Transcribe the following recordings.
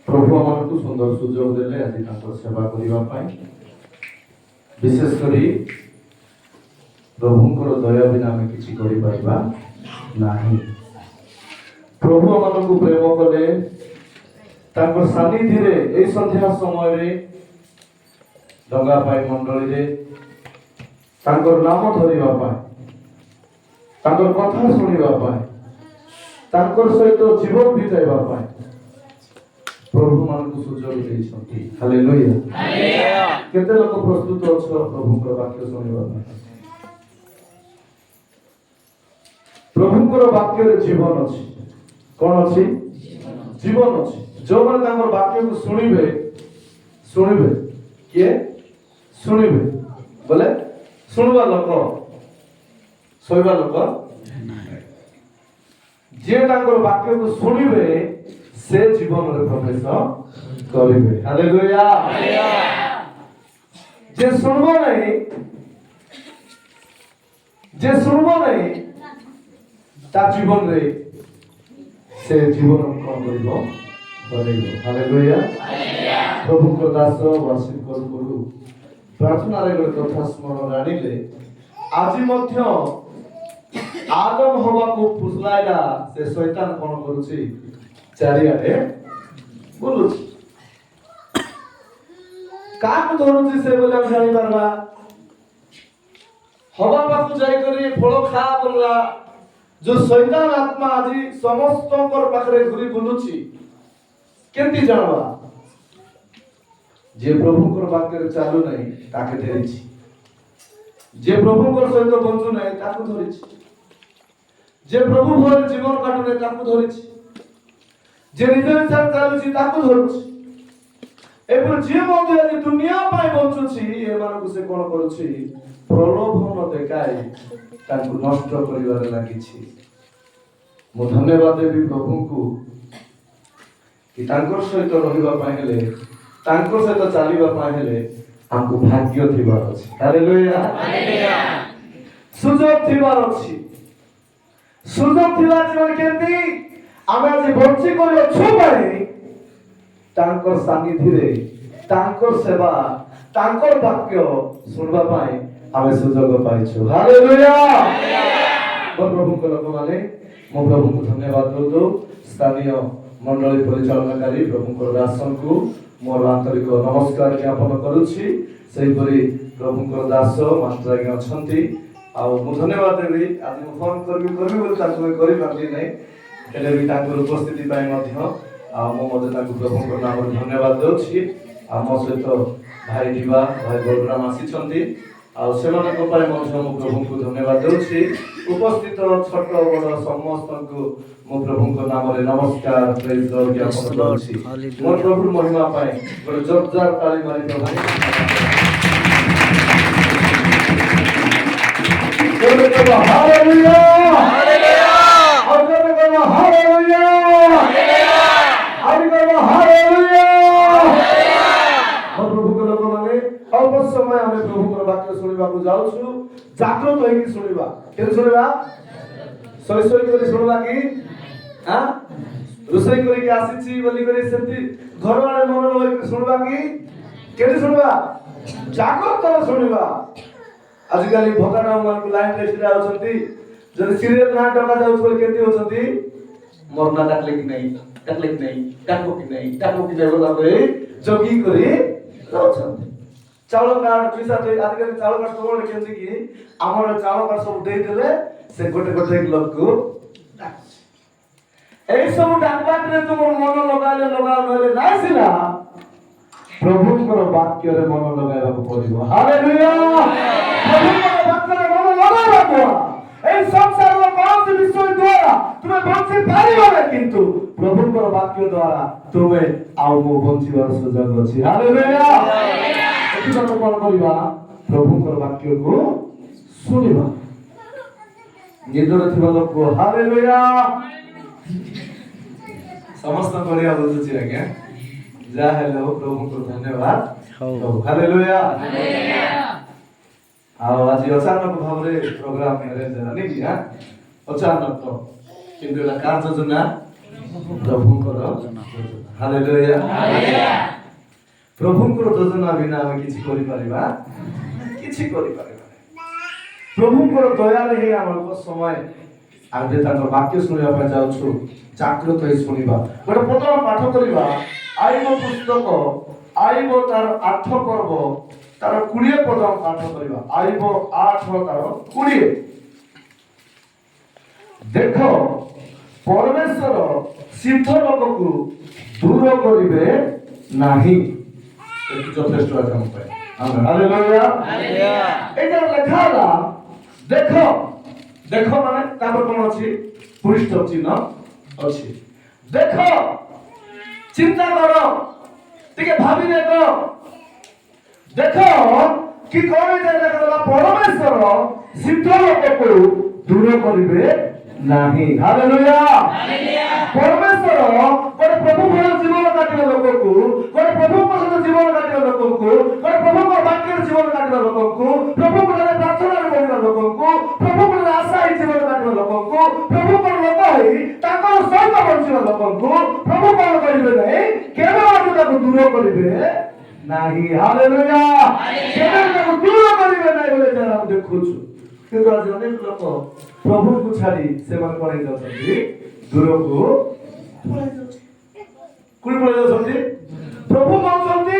प्रभु आमको सुंदर सुजोग देले आज सेवा करने विशेष करी प्रभुंकर दया बिना आम कि नहीं। प्रभु आमको प्रेम कले सानिध्य रे संध्या समय डंगापाई मंडली रे नाम धरवा कथा शुणा सहित जीवन बीताइबा प्रभु मान को सुजोग देइछंती। हालेलुया। केते लोक प्रस्तुत अछ प्रभुकर वाक्य सुनिबा ପାଇଁ? प्रभुकर वाक्य रे जीवन अछि। कोन अछि? जीवन अछि। जो माने तांकर वाक्य को सुनिबे के सुनिबे बोले सुनबा लोक सोइबा लोक जे तांकर वाक्य को सुनिबे से जीवन रे प्रवेश करिवे। हालेलुया। जे सुनबो नहीं ता जीवन रे से जीवन कोन करिवो करिवो। हालेलुया। प्रभु को दास वर्षिप करू प्रार्थना रे कथा स्मरण आनिले आज मध्य आदम हवा को फुसलाइला से शैतान कोन करूची चारियाडे बोलुची काक धरुची से बोले हम जानि परबा हवा पाखु जाई करी फल खा बोलला जो शैतान आत्मा आज समस्त पाखरे घुरी बुलुची केंती जानवा जे प्रभुकर वाक्य चालू नहीं ताके धरिची जे प्रभुकर सहित बंचु नहीं ताकु धरिची जे प्रभु भर जीवन काटु नहीं ताकु धरिची जे निज इच्छा चालुची ताकु धरुची एपर जे मध्य आज दुनिया पाई बंचुची ए मानको से कोन करूची प्रलोभन देखाई ताकु नष्ट करिवार लागिची। मो धन्यवाद देवी प्रभु को कि तांकर सहित रहिबा पाई हेले तांकर सहित चलीबा पाई हेले हमको भाग्य थिबार अछि। हालेलुया। हालेलुया। सुजोग थिबार अछि। सुजोग थिबा जीवन केंती आमे आज बंची करियो छुपाई तांकर सानिध्य रे तांकर सेवा तांकर वाक्य सुनबा पाई आमे सुजोग पाइछु। हालेलुया। प्रभु को लोक माने मो प्रभु को धन्यवाद दो स्थानीय मंडली परिचालनाकारी प्रभु को दासन को मोर आंतरिक नमस्कार ज्ञापन करुछि। सेहि परि प्रभु को दास मास्टर आज्ञा अछंती आ मो धन्यवाद देबी आज मो फोन करबी बोल ताकू करि पारली नै हेले भी ताकर उपस्थिति पाई मध्य आ मो मते ताकू प्रभु को नाम धन्यवाद देउछि। आ मो सहित भाई दिवा भाई बलराम आसी आ सेमान को पाई मध्य मो प्रभु को धन्यवाद देउछि। उपस्थित छोट बड़ समस्त को मो प्रभु को नाम रे नमस्कार प्रेज लॉर्ड ज्ञापन करुछि। मोर प्रभु महिमा पाई बड़ जोरदार ताली मारी प्रभु hallelujah. Hallelujah. Hallelujah. Hallelujah. Hallelujah. प्रभु को लोक माने अल्प समय हमें प्रभु को वाक्य सुनिबा को जाउछु जागृत होई कि सुनिबा के सुनिबा सोई सोई करी सुनिबा कि हां रुसई करी कि आसीछि बोली करी सेति घर वाले मन होई कि सुनिबा कि केति सुनिबा जागृत कर सुनिबा। आजिकली भोकाना मान को लाइन रे छिरा होछंती जदि सीरियल ना टका जाउछ बोली केति होछंती मरना डाकले कि नहीं डाको कि नहीं बोला रे जोगी करी रहछंती चावल कार्ड पैसा दे आजिकली चावल कार्ड सब केंती कि हमर चावल कार्ड सब दे देले से गोटे लोग को ए सब डाकबाट रे तुम मन लगाले नले नासिला प्रभुकर वाक्य रे मन लगाइबा को पड़िबो। हालेलुया। प्रभुकर वाक्य रे मन लगाइबा ए संसार रो पांच विषय द्वारा तुमे बंची पारिबो ना किंतु प्रभुकर वाक्य द्वारा तुमे आउ मो बंचीबार सुयोग अछि। हालेलुया। एति तो कोन करिबा प्रभुकर वाक्य को सुनिबा निदर थिबा लोक को। हालेलुया। समस्त बढ़िया बुझुछि आज्ञा जा हेलो प्रभु को धन्यवाद। हालेलुया। आज अचानक भाव प्रोग्राम अरेंज है नहीं कि अचानक किंतु कार्य योजना ପ୍ରଭୁଙ୍କର ହାଲେଲୁୟା ପ୍ରଭୁଙ୍କର ଯୋଜନା ବିନା ଆମେ କିଛି କରିପାରିବା ପ୍ରଭୁଙ୍କର ଦୟାରେ ହିଁ ଆମର ସମୟ ଆମେ ତାଙ୍କ ବାକ୍ୟ ଶୁଣିବା ପାଇଁ ଯାଉଛୁ ଜାଗ୍ରତ ହେଇ ଶୁଣିବା ଗୋଟେ ପ୍ରଥମ ପାଠ କରିବା ଆଇବ ପୁସ୍ତକ ଆଇବ ତାର 8 ପର୍ବ ତାର 20 ପଦ ପାଠ କରିବା ଆଇବ 8 ତାର 20 ଦେଖ ପରମେଶ୍ୱର ସିଦ୍ଧ ଲୋକକୁ ଦୂର କରିବେ ନାହିଁ ଯଥେଷ୍ଟ ଅଛି ଆମ ପାଇଁ ହାଲେଲୁୟା ଏଇଟା ଲେଖା ହେଲା ଦେଖ ଦେଖ ମାନେ ତାପରେ କଣ ଅଛି ପୁରୀ ଷ୍ଟପ୍ ଚିହ୍ନ ଅଛି ଦେଖ ଚିନ୍ତା କର ଟିକେ ଭାବି ଦେଖ କି କଣ ଲେଖା ପରମେଶ୍ୱର ସିଦ୍ଧ ଲୋକକୁ ଦୂର କରିବେ ନାହିଁ ହାଲେଲୁୟା ପରମେଶ୍ୱର ଗୋଟେ ପ୍ରଭୁ ଭଳି ଜୀବନ କାଟିବା ଲୋକକୁ ଗୋଟେ ପ୍ରଭୁଙ୍କ ସହିତ ଜୀବନ କାଟିବା ଲୋକକୁ ଗୋଟେ ପ୍ରଭୁଙ୍କ ବାକ୍ୟରେ ଜୀବନ କାଟିବା ଲୋକକୁ ପ୍ରଭୁଙ୍କ ପ୍ରାର୍ଥନାରେ ବଢିବା ଲୋକକୁ ପ୍ରଭୁଙ୍କ ଆଶା ହେଇ ଜୀବନ କାଟିବା ଲୋକକୁ ପ୍ରଭୁଙ୍କର ଲୋକ ହେଇ ତାଙ୍କର ସହିତ ବଞ୍ଚିବା ଲୋକକୁ ପ୍ରଭୁ କଣ କରିବେ ନାହିଁ କେବେ ମଧ୍ୟ ତାକୁ ଦୂର କରିବେ ନାହିଁ ହାଲେଲୁୟା କେବେ ତାକୁ ଦୂର କରିବେ ନାହିଁ ବୋଲି ଯାହା ଆମେ ଦେଖୁଛୁ କିନ୍ତୁ ଆଜି ଅନେକ ଲୋକ ପ୍ରଭୁଙ୍କୁ ଛାଡି ସେମାନେ କଣ ହେଇଯାଉଛନ୍ତି ଦୂରକୁ ପଳେଇ ଯାଉଛନ୍ତି ପ୍ରଭୁ କହୁଛନ୍ତି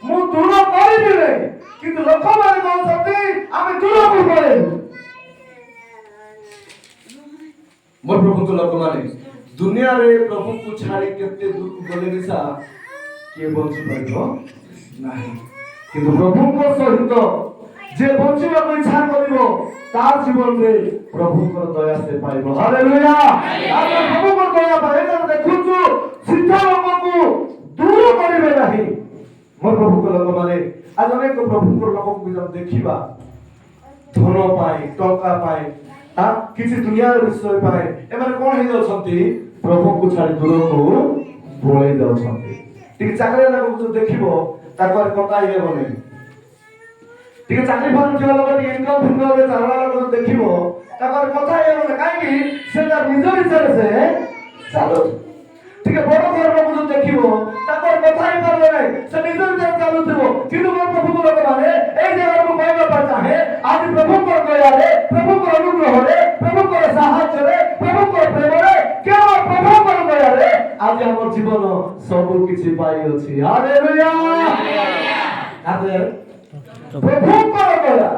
ମୁଁ ଦୂର କରିବି ନାହିଁ କିନ୍ତୁ ଲୋକମାନେ କହୁଛନ୍ତି ଆମେ ଦୂରକୁ ପଳେଇବୁ ମୋର ପ୍ରଭୁଙ୍କ ଲୋକମାନେ ଦୁନିଆରେ ପ୍ରଭୁଙ୍କୁ ଛାଡି କେତେ ଦୂରକୁ ଗଲେ ନିଶା କିଏ ବଞ୍ଚି ପାରିବ ନାହିଁ କିନ୍ତୁ ପ୍ରଭୁଙ୍କ ସହିତ ଯେ ବଞ୍ଚିବାକୁ ଇଚ୍ଛା କରିବ ତା ଜୀବନରେ ପ୍ରଭୁଙ୍କର ଦୟା ସେ ପାଇବ ହାଲେଲୁୟା ଆମେ ପ୍ରଭୁଙ୍କର ଦୟା ପାଇଲେ ଦେଖୁଛୁ ସିଦ୍ଧ ଲୋକକୁ ଦୂର କରିବେ ନାହିଁ ମୋ ପ୍ରଭୁଙ୍କ ଲୋକମାନେ ଆଜି ଅନେକ ପ୍ରଭୁଙ୍କର ଲୋକଙ୍କୁ ଦେଖିବା ଧନ ପାଇଁ ଟଙ୍କା ପାଇଁ କିଛି ଦୁନିଆର ବିଷୟ ପାଇଁ ଏମାନେ କଣ ହେଇଯାଉଛନ୍ତି ପ୍ରଭୁଙ୍କୁ ଛାଡି ଦୂରକୁ ପଳେଇ ଯାଉଛନ୍ତି ଟିକେ ଚାକିରି ଲୋକକୁ ଦେଖିବ ତାକୁ କଥା ହେଇହେବନି ଟିକେ ଚାକିରି ପାରୁଥିବା ଲୋକ ଟିକେ ଇନକମ୍ ଫିନକମ୍ ଚାଲିବା ଲୋକ ଦେଖିବ ତାଙ୍କର କଥା ହେଇହେବନି କାହିଁକି ସେ ତାର ନିଜ ଇଚ୍ଛାରେ ସେ ଚାଲୁଛି ଟିକେ ବଡ ଘର ଲୋକକୁ ଦେଖିବ ତାଙ୍କର କଥା ହେଇପାରିବ ନାହିଁ ସେ ନିଜ ଇଚ୍ଛାରେ ଚାଲୁଥିବ କିନ୍ତୁ ମୋ ପ୍ରଭୁଙ୍କ ଲୋକମାନେ ଏଇ ଜାଗାରେ ମୁଁ କହିବା ପାଇଁ ଚାହେଁ ଆଜି ପ୍ରଭୁଙ୍କର ଦୟାରେ ପ୍ରଭୁଙ୍କର ଅନୁଗ୍ରହରେ ପ୍ରଭୁଙ୍କର ସାହାଯ୍ୟରେ ପ୍ରଭୁଙ୍କର ପ୍ରେମରେ କେବଳ ପ୍ରଭୁଙ୍କର ଦୟାରେ ଆଜି ଆମ ଜୀବନ ସବୁ କିଛି ପାଇଅଛି ହାଲେଲୁୟା ପ୍ରଭୁଙ୍କର ଦୟା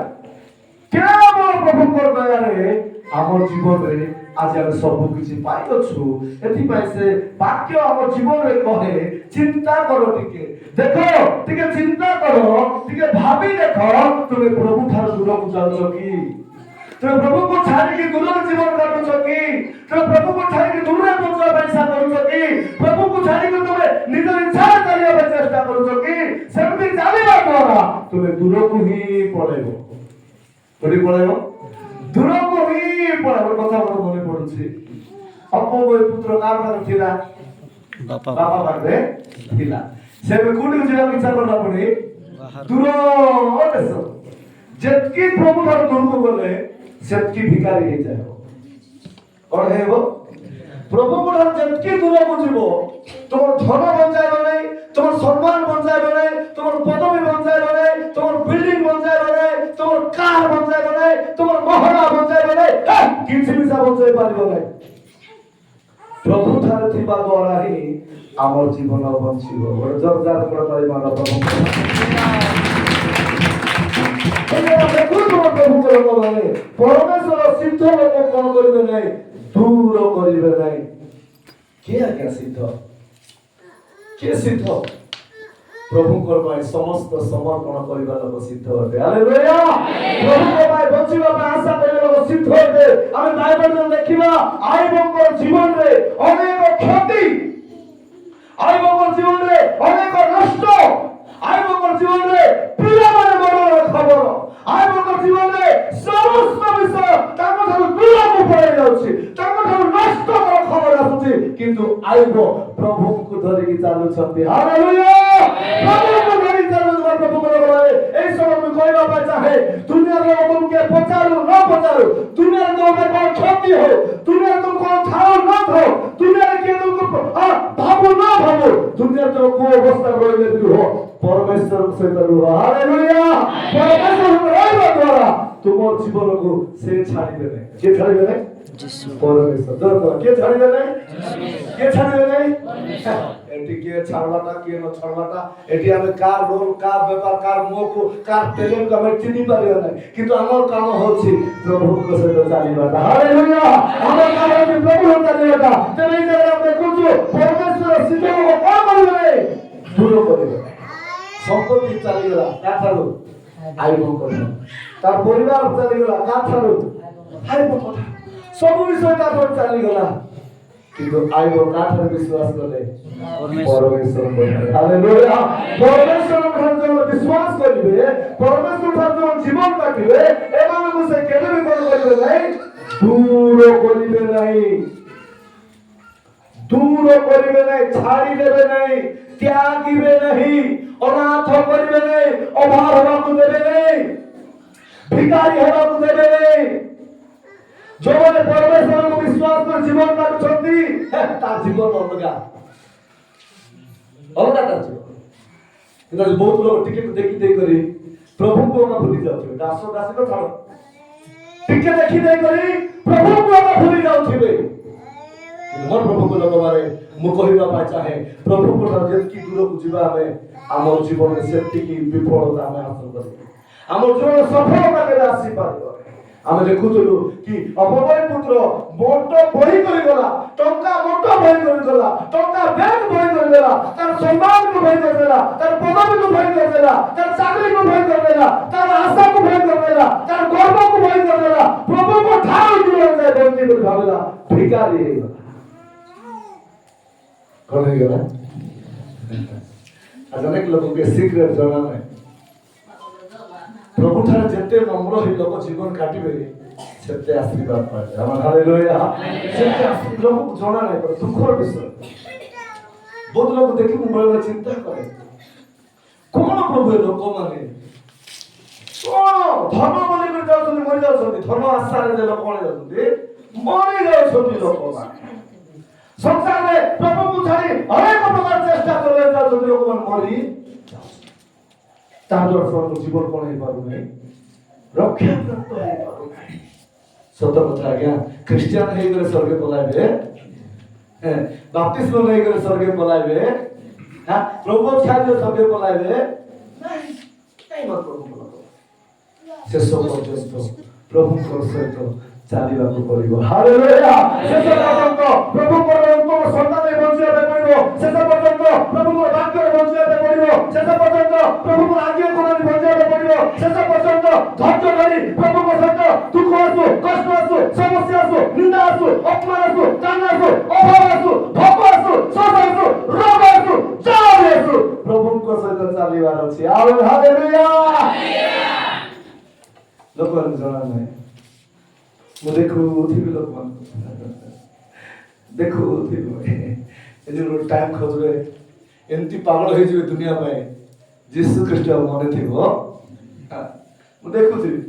କେବଳ ପ୍ରଭୁଙ୍କର ଦୟାରେ ଆମ ଜୀବନରେ ଆଜି ଆମେ ସବୁ କିଛି ପାଇଅଛୁ ଏଥିପାଇଁ ସେ ବାକ୍ୟ ଆମ ଜୀବନରେ କହେ ଚିନ୍ତା କର ଦେଖ ଟିକେ ଚିନ୍ତା କର ଟିକେ ଭାବି ଦେଖ ତୁମେ ପ୍ରଭୁ ଠାରୁ ଦୂରକୁ ଯାଉଛ କି ତୁମେ ପ୍ରଭୁକୁ ଛାଡ଼ିକି ଦୂରରେ ଜୀବନ କାଟୁଛ କି ତୁମେ ପ୍ରଭୁକୁ ଛାଡ଼ିକି ଦୂରରେ ବଞ୍ଚିବା ପାଇଁ ଇଚ୍ଛା କରୁଛ କି ପ୍ରଭୁକୁ ଛାଡ଼ିକି ତୁମେ ନିଜ ଇଚ୍ଛାରେ ଚାଲିବା ପାଇଁ ଚେଷ୍ଟା କରୁଛ କି ସେମିତି ଚାଲିବା ଦ୍ୱାରା ତୁମେ ଦୂରକୁ ହିଁ ପଳେଇବ କୋଉଠି ପଳେଇବ ଦୂରକୁ ହିଁ ପଳେଇବ କଥା ମୋର ମନେ ପଡୁଛି ଅପୋଗ ପୁତ୍ର କାହାର ପାଖରେ ଥିଲା ବାପା ପାଖରେ ଥିଲା ସେ କୋଉଠିକୁ ଯିବାକୁ ଇଚ୍ଛା କଲା ପୁଣି ଦୂର ଦେଶ ଯେତିକି ପ୍ରଭୁ ଠାରୁ ଦୂରକୁ ଗଲେ ସେତିକି ଭିକାରୀ ହେଇଯାଏ କଣ ହେବ ପ୍ରଭୁଙ୍କ ଠାରୁ ଯେତିକି ଦୂରକୁ ଯିବ তোমার ধন বঞ্চাইব নাই তোমার সম্মান বঞ্চাইব নাই তোমার পদবী বঞ্চাইব নাই তোমার বিল্ডিং বঞ্চাইব নাই তোমার কার বঞ্চাইব নাই তোমার মহলা বঞ্চাইব নাই কিছু মিশা বঞ্চাই পারিব নাই প্রভু ঠারে থিবা দ্বারা হি আমার জীবন বঞ্চিব জোরদার করে তাই মানব প্রভু পরমেশ্বর সিদ্ধ লোক কোন করিবে নাই দূর করিবে নাই কে আজ্ঞা সিদ্ধ কে সিদ্ধ প্রভুଙ୍କର ପାଇଁ ସମସ୍ତ ସମର୍ପଣ କରିବା ଲୋକ ସିଦ୍ଧ ଅଟେ ହାଲେଲୁୟା ପ୍ରଭୁଙ୍କ ପାଇଁ ବଞ୍ଚିବା ପାଇଁ ଆଶା କରିବା ଲୋକ ସିଦ୍ଧ ଅଟେ ଆମେ ବାଇବଲରେ ଦେଖିବା ଆଇବଙ୍କର ଜୀବନରେ ଅନେକ କ୍ଷତି ଆଇବଙ୍କର ଜୀବନରେ ଅନେକ ନଷ୍ଟ ଆଇବଙ୍କର ଜୀବନରେ ପିଲାମାନେ ମରଣର ଖବର ଆଇବଙ୍କର ଜୀବନରେ ସମସ୍ତ ବିଷୟ ତାଙ୍କଠାରୁ ଦୂରକୁ ପଳେଇ ଯାଉଛି ତାଙ୍କଠାରୁ ନଷ୍ଟର ଖବର ଆସୁଛି କିନ୍ତୁ ଆଇବ ପ୍ରଭୁଙ୍କୁ ଧରିକି ଚାଲୁଛନ୍ତି ହାଲେଲୁୟା ପ୍ରଭୁଙ୍କୁ ଧରି ଚାଲୁଥିବା ପ୍ରଭୁଙ୍କର ଘରେ ଏଇ ସମୟ ମୁଁ କହିବା ପାଇଁ ଚାହେଁ ଦୁନିଆର ଲୋକଙ୍କୁ କିଏ ପଚାରୁ ନ ପଚାରୁ ଦୁନିଆରେ ତୁମ ପାଇଁ କଣ କ୍ଷତି ହଉ ଦୁନିଆରେ ତୁମ କଣ ଥାଉ ନ ଥାଉ ଦୁନିଆରେ କିଏ ତୁମକୁ ଭାବୁ ନ ଭାବୁ ଦୁନିଆ ତ କୋଉ ଅବସ୍ଥା ରହିଲେ ବି ରୁହ ପରମେଶ୍ୱର ସହିତ ରୁହ। ହାଲେଲୁୟା। ପରମେଶ୍ୱର ରହିବା ଦ୍ୱାରା ତୁମ ଜୀବନକୁ ସେ ଛାଡ଼ିବେ ନାହିଁ। କିଏ ଛାଡ଼ିବେ ନାହିଁ? ପରମେଶ୍ୱର। କିଏ ଛାଡ଼ିବେ ନାହିଁ? କିଏ ଛାଡ଼ିବେ ନାହିଁ? ଏଠି କିଏ ଛାଡ଼ବାଟା କିଏ ନ ଛାଡ଼ବାଟା ଏଠି ଆମେ କାହାର ରୋଲ କାହାର ବେପାର କାହାର ମୁହଁକୁ କାହାର ଟେଲେଣ୍ଟକୁ ଆମେ ଚିହ୍ନି ପାରିବା ନାହିଁ, କିନ୍ତୁ ଆମର କାମ ହଉଛି ପ୍ରଭୁଙ୍କ ସହିତ ଚାଲିବାଟା। ହାଲେଲୁୟା। ଆମର କାମ ହଉଛି ପ୍ରଭୁଙ୍କ ଚାଲିବାଟା। ତେବେ ଏଇ ଜାଗାରେ ଆମେ ଦେଖୁଛୁ ପରମେଶ୍ୱର ଶୀତଳକୁ କଣ କରିବେ? ଦୂର କରିବେ। ସମ୍ପତ୍ତି ଚାଲିଗଲା କାଠାରୁ ଆଇବଙ୍କ ଠାରୁ, ତାର ପରିବାର ଚାଲିଗଲା କାଠାରୁ ଆଇବଙ୍କ ଠାରୁ, ସବୁ ବିଷୟ କାଠାରୁ ଚାଲିଗଲା, କିନ୍ତୁ ଆଇବ କାଠାରୁ ବିଶ୍ୱାସ କଲେ ପରମେଶ୍ୱର। ହାଲେଲୁୟା। ପରମେଶ୍ୱର ଠାରୁ ବିଶ୍ୱାସ କରିବେ, ପରମେଶ୍ୱର ଠାରୁ ଜୀବନ କାଟିବେ, ଏମାନଙ୍କୁ ସେ କେବେ ବି କଣ କରିବେ ନାହିଁ? ଦୂର କରିବେ ନାହିଁ, ଦୂର କରିବେ ନାହିଁ, ଛାଡ଼ିଦେବେ ନାହିଁ, ତ୍ୟାଗିବେ ନାହିଁ, ଅନାଥ କରିବେ ନାହିଁ, ଅଭାବ ହେବାକୁ ଦେବେ ନାହିଁ, ଭିକାରୀ ହେବାକୁ ଦେବେ ନାହିଁ। ଯୋଉମାନେ ପରମେଶ୍ୱରଙ୍କୁ ବିଶ୍ୱାସ କରି ଜୀବନ କାଟୁଛନ୍ତି ତା ଜୀବନ ଅଲଗା ଅଲଗା ତା ଜୀବନ। କିନ୍ତୁ ବହୁତ ଲୋକ ଟିକେ ଦେଖି ଦେଇକରି ପ୍ରଭୁଙ୍କୁ ଭୁଲି ଯାଉଥିବେ। ଦାସ ଦାସୀଙ୍କ ଛାଡ଼, ଟିକେ ଦେଖି ଦେଇକରି ପ୍ରଭୁଙ୍କୁ ଭୁଲି ଯାଉଥିବେ। ମୋର ପ୍ରଭୁଙ୍କ ଲୋକମାନେ ମୁଁ କହିବା ପାଇଁ ଚାହେଁ, ପ୍ରଭୁଙ୍କ ଠାରୁ ଯେତିକି ଦୂରକୁ ଯିବା ଆମେ ଆମ ଜୀବନରେ ସେତିକି ବିଫଳତା ଆମେ ହାସଲ କରିବୁ। ଆମ ଜୀବନ ସଫଳତା କେବେ ଆସିପାରିବ। ଆମେ ଦେଖୁଥିଲୁ କି ଅପବୟ ପୁତ୍ର ମୋଟ ବହି କରିଗଲା, ଟଙ୍କା ମୋଟ ବହି କରିଗଲା, ଟଙ୍କା ବ୍ୟାଙ୍କ ବହି କରିଦେଲା, ତାର ସମ୍ମାନକୁ ବହି କରିଦେଲା, ତାର ପଦବୀକୁ ବହି କରିଦେଲା, ତାର ଚାକରିକୁ ବହି କରିଦେଲା, ତାର ଆଶାକୁ ବହି କରିଦେଲା, ତାର ଗର୍ବକୁ ବହି କରିଦେଲା। ପ୍ରଭୁଙ୍କ ଠାରୁ ଜୀବନ ଯାଏ ବଞ୍ଚି ବୋଲି ଭାବିଲା, ଭିକାରୀ ହେଇଗଲା। କଣ ହେଇଗଲା? ଅନେକ ଲୋକଙ୍କୁ ସିକ୍ରେଟ ଜଣା ନାହିଁ। ପ୍ରଭୁ ଠାରେ ଯେତେ ନମ୍ର ହେଇ ଲୋକ ଜୀବନ କାଟିବେ ସେତେ ଆଶୀର୍ବାଦ ପାଇବେ। ଆମର ହାଲେଲୁୟା। ସେତେ ଆଶୀର୍ବାଦ ଲୋକକୁ ଜଣା ନାହିଁ। ଦୁଃଖର ବିଷୟ, ବହୁତ ଲୋକ ଦେଖି ମୁଁ ବେଳେବେଳେ ଚିନ୍ତା କରେ, କଣ ପ୍ରଭୁ ଏ ଲୋକମାନେ କଣ ଧର୍ମ ବୋଲି କରି ଯାଉଛନ୍ତି, ମରି ଯାଉଛନ୍ତି। ଧର୍ମ ଆଶାରେ ଯେ ଲୋକମାନେ ଯାଉଛନ୍ତି, ମରି ଯାଉଛନ୍ତି ଲୋକମାନେ। ସଂସାରରେ ପ୍ରଭୁଙ୍କୁ ଛାଡ଼ି ଅନେକ ପ୍ରକାର ଚେଷ୍ଟା କରିବାକୁ ଯାଉଛନ୍ତି ଲୋକମାନେ, ମରି ତାହାର ଜୀବନ କଣ ହେଇପାରୁନାହିଁ, ରକ୍ଷା ପ୍ରାପ୍ତ ହେଇପାରୁନାହିଁ। ସତ କଥା ଆଜ୍ଞା, ଖ୍ରୀଷ୍ଟିଆନ ହେଇଗଲେ ସ୍ୱର୍ଗ ପଳାଇବେ, ବାପ୍ତିସ୍ମ ନେଇଗଲେ ସ୍ୱର୍ଗ ପଳାଇବେ, ପ୍ରଭୁ ଛାଡ଼ିଲେ ସ୍ୱର୍ଗ ପଳାଇବେ ନାହିଁ। ଶେଷ ପର୍ଯ୍ୟନ୍ତ ପ୍ରଭୁଙ୍କ ସହିତ ଚାଲିବାକୁ ପଡ଼ିବ। ହାଲେଲୁୟା। ଶେଷ ପର୍ଯ୍ୟନ୍ତ ପ୍ରଭୁଙ୍କର ଉତ୍ତମ ସନ୍ତାନରେ ବଞ୍ଚିବା ପାଇଁ ପଡ଼ିବ। ଶେଷ ପର୍ଯ୍ୟନ୍ତ ପ୍ରଭୁଙ୍କର ବାକ୍ୟରେ ବଞ୍ଚିବା ପାଇଁ ପଡ଼ିବ। ଶେଷ ପର୍ଯ୍ୟନ୍ତ ପ୍ରଭୁଙ୍କର ଆଜ୍ଞା ପ୍ରଣାଳୀ ବଞ୍ଚିବା ପାଇଁ ପଡ଼ିବ। ଶେଷ ପର୍ଯ୍ୟନ୍ତ ଧୈର୍ଯ୍ୟ ଧରି ପ୍ରଭୁଙ୍କ ସହିତ ଦୁଃଖ ଆସୁ, କଷ୍ଟ ଆସୁ, ସମସ୍ୟା ଆସୁ, ନିନ୍ଦା ଆସୁ, ଅପମାନ ଆସୁ, କାନ ଆସୁ, ଅଭାବ ଆସୁ, ଭୋକ ଆସୁ, ଶୋଷ ଆସୁ, ରୋଗ ଆସୁ, ଚାଲ ଆସୁ, ପ୍ରଭୁଙ୍କ ସହିତ ଚାଲିବାର ଅଛି। ହାଲେଲୁୟା। ଲୋକମାନଙ୍କୁ ଜଣା ନାହିଁ। ମୁଁ ଦେଖୁଥିବି ଲୋକମାନଙ୍କୁ, ଦେଖୁଥିବି ଗୋଟେ ଟାଇମ୍ ଖୋଜିବେ, ଏମିତି ପାଗଳ ହେଇଯିବେ ଦୁନିଆ ପାଇଁ। ଯୀଶୁ ଖ୍ରୀଷ୍ଟ ମନେ ଥିବ, ମୁଁ ଦେଖୁଥିବି।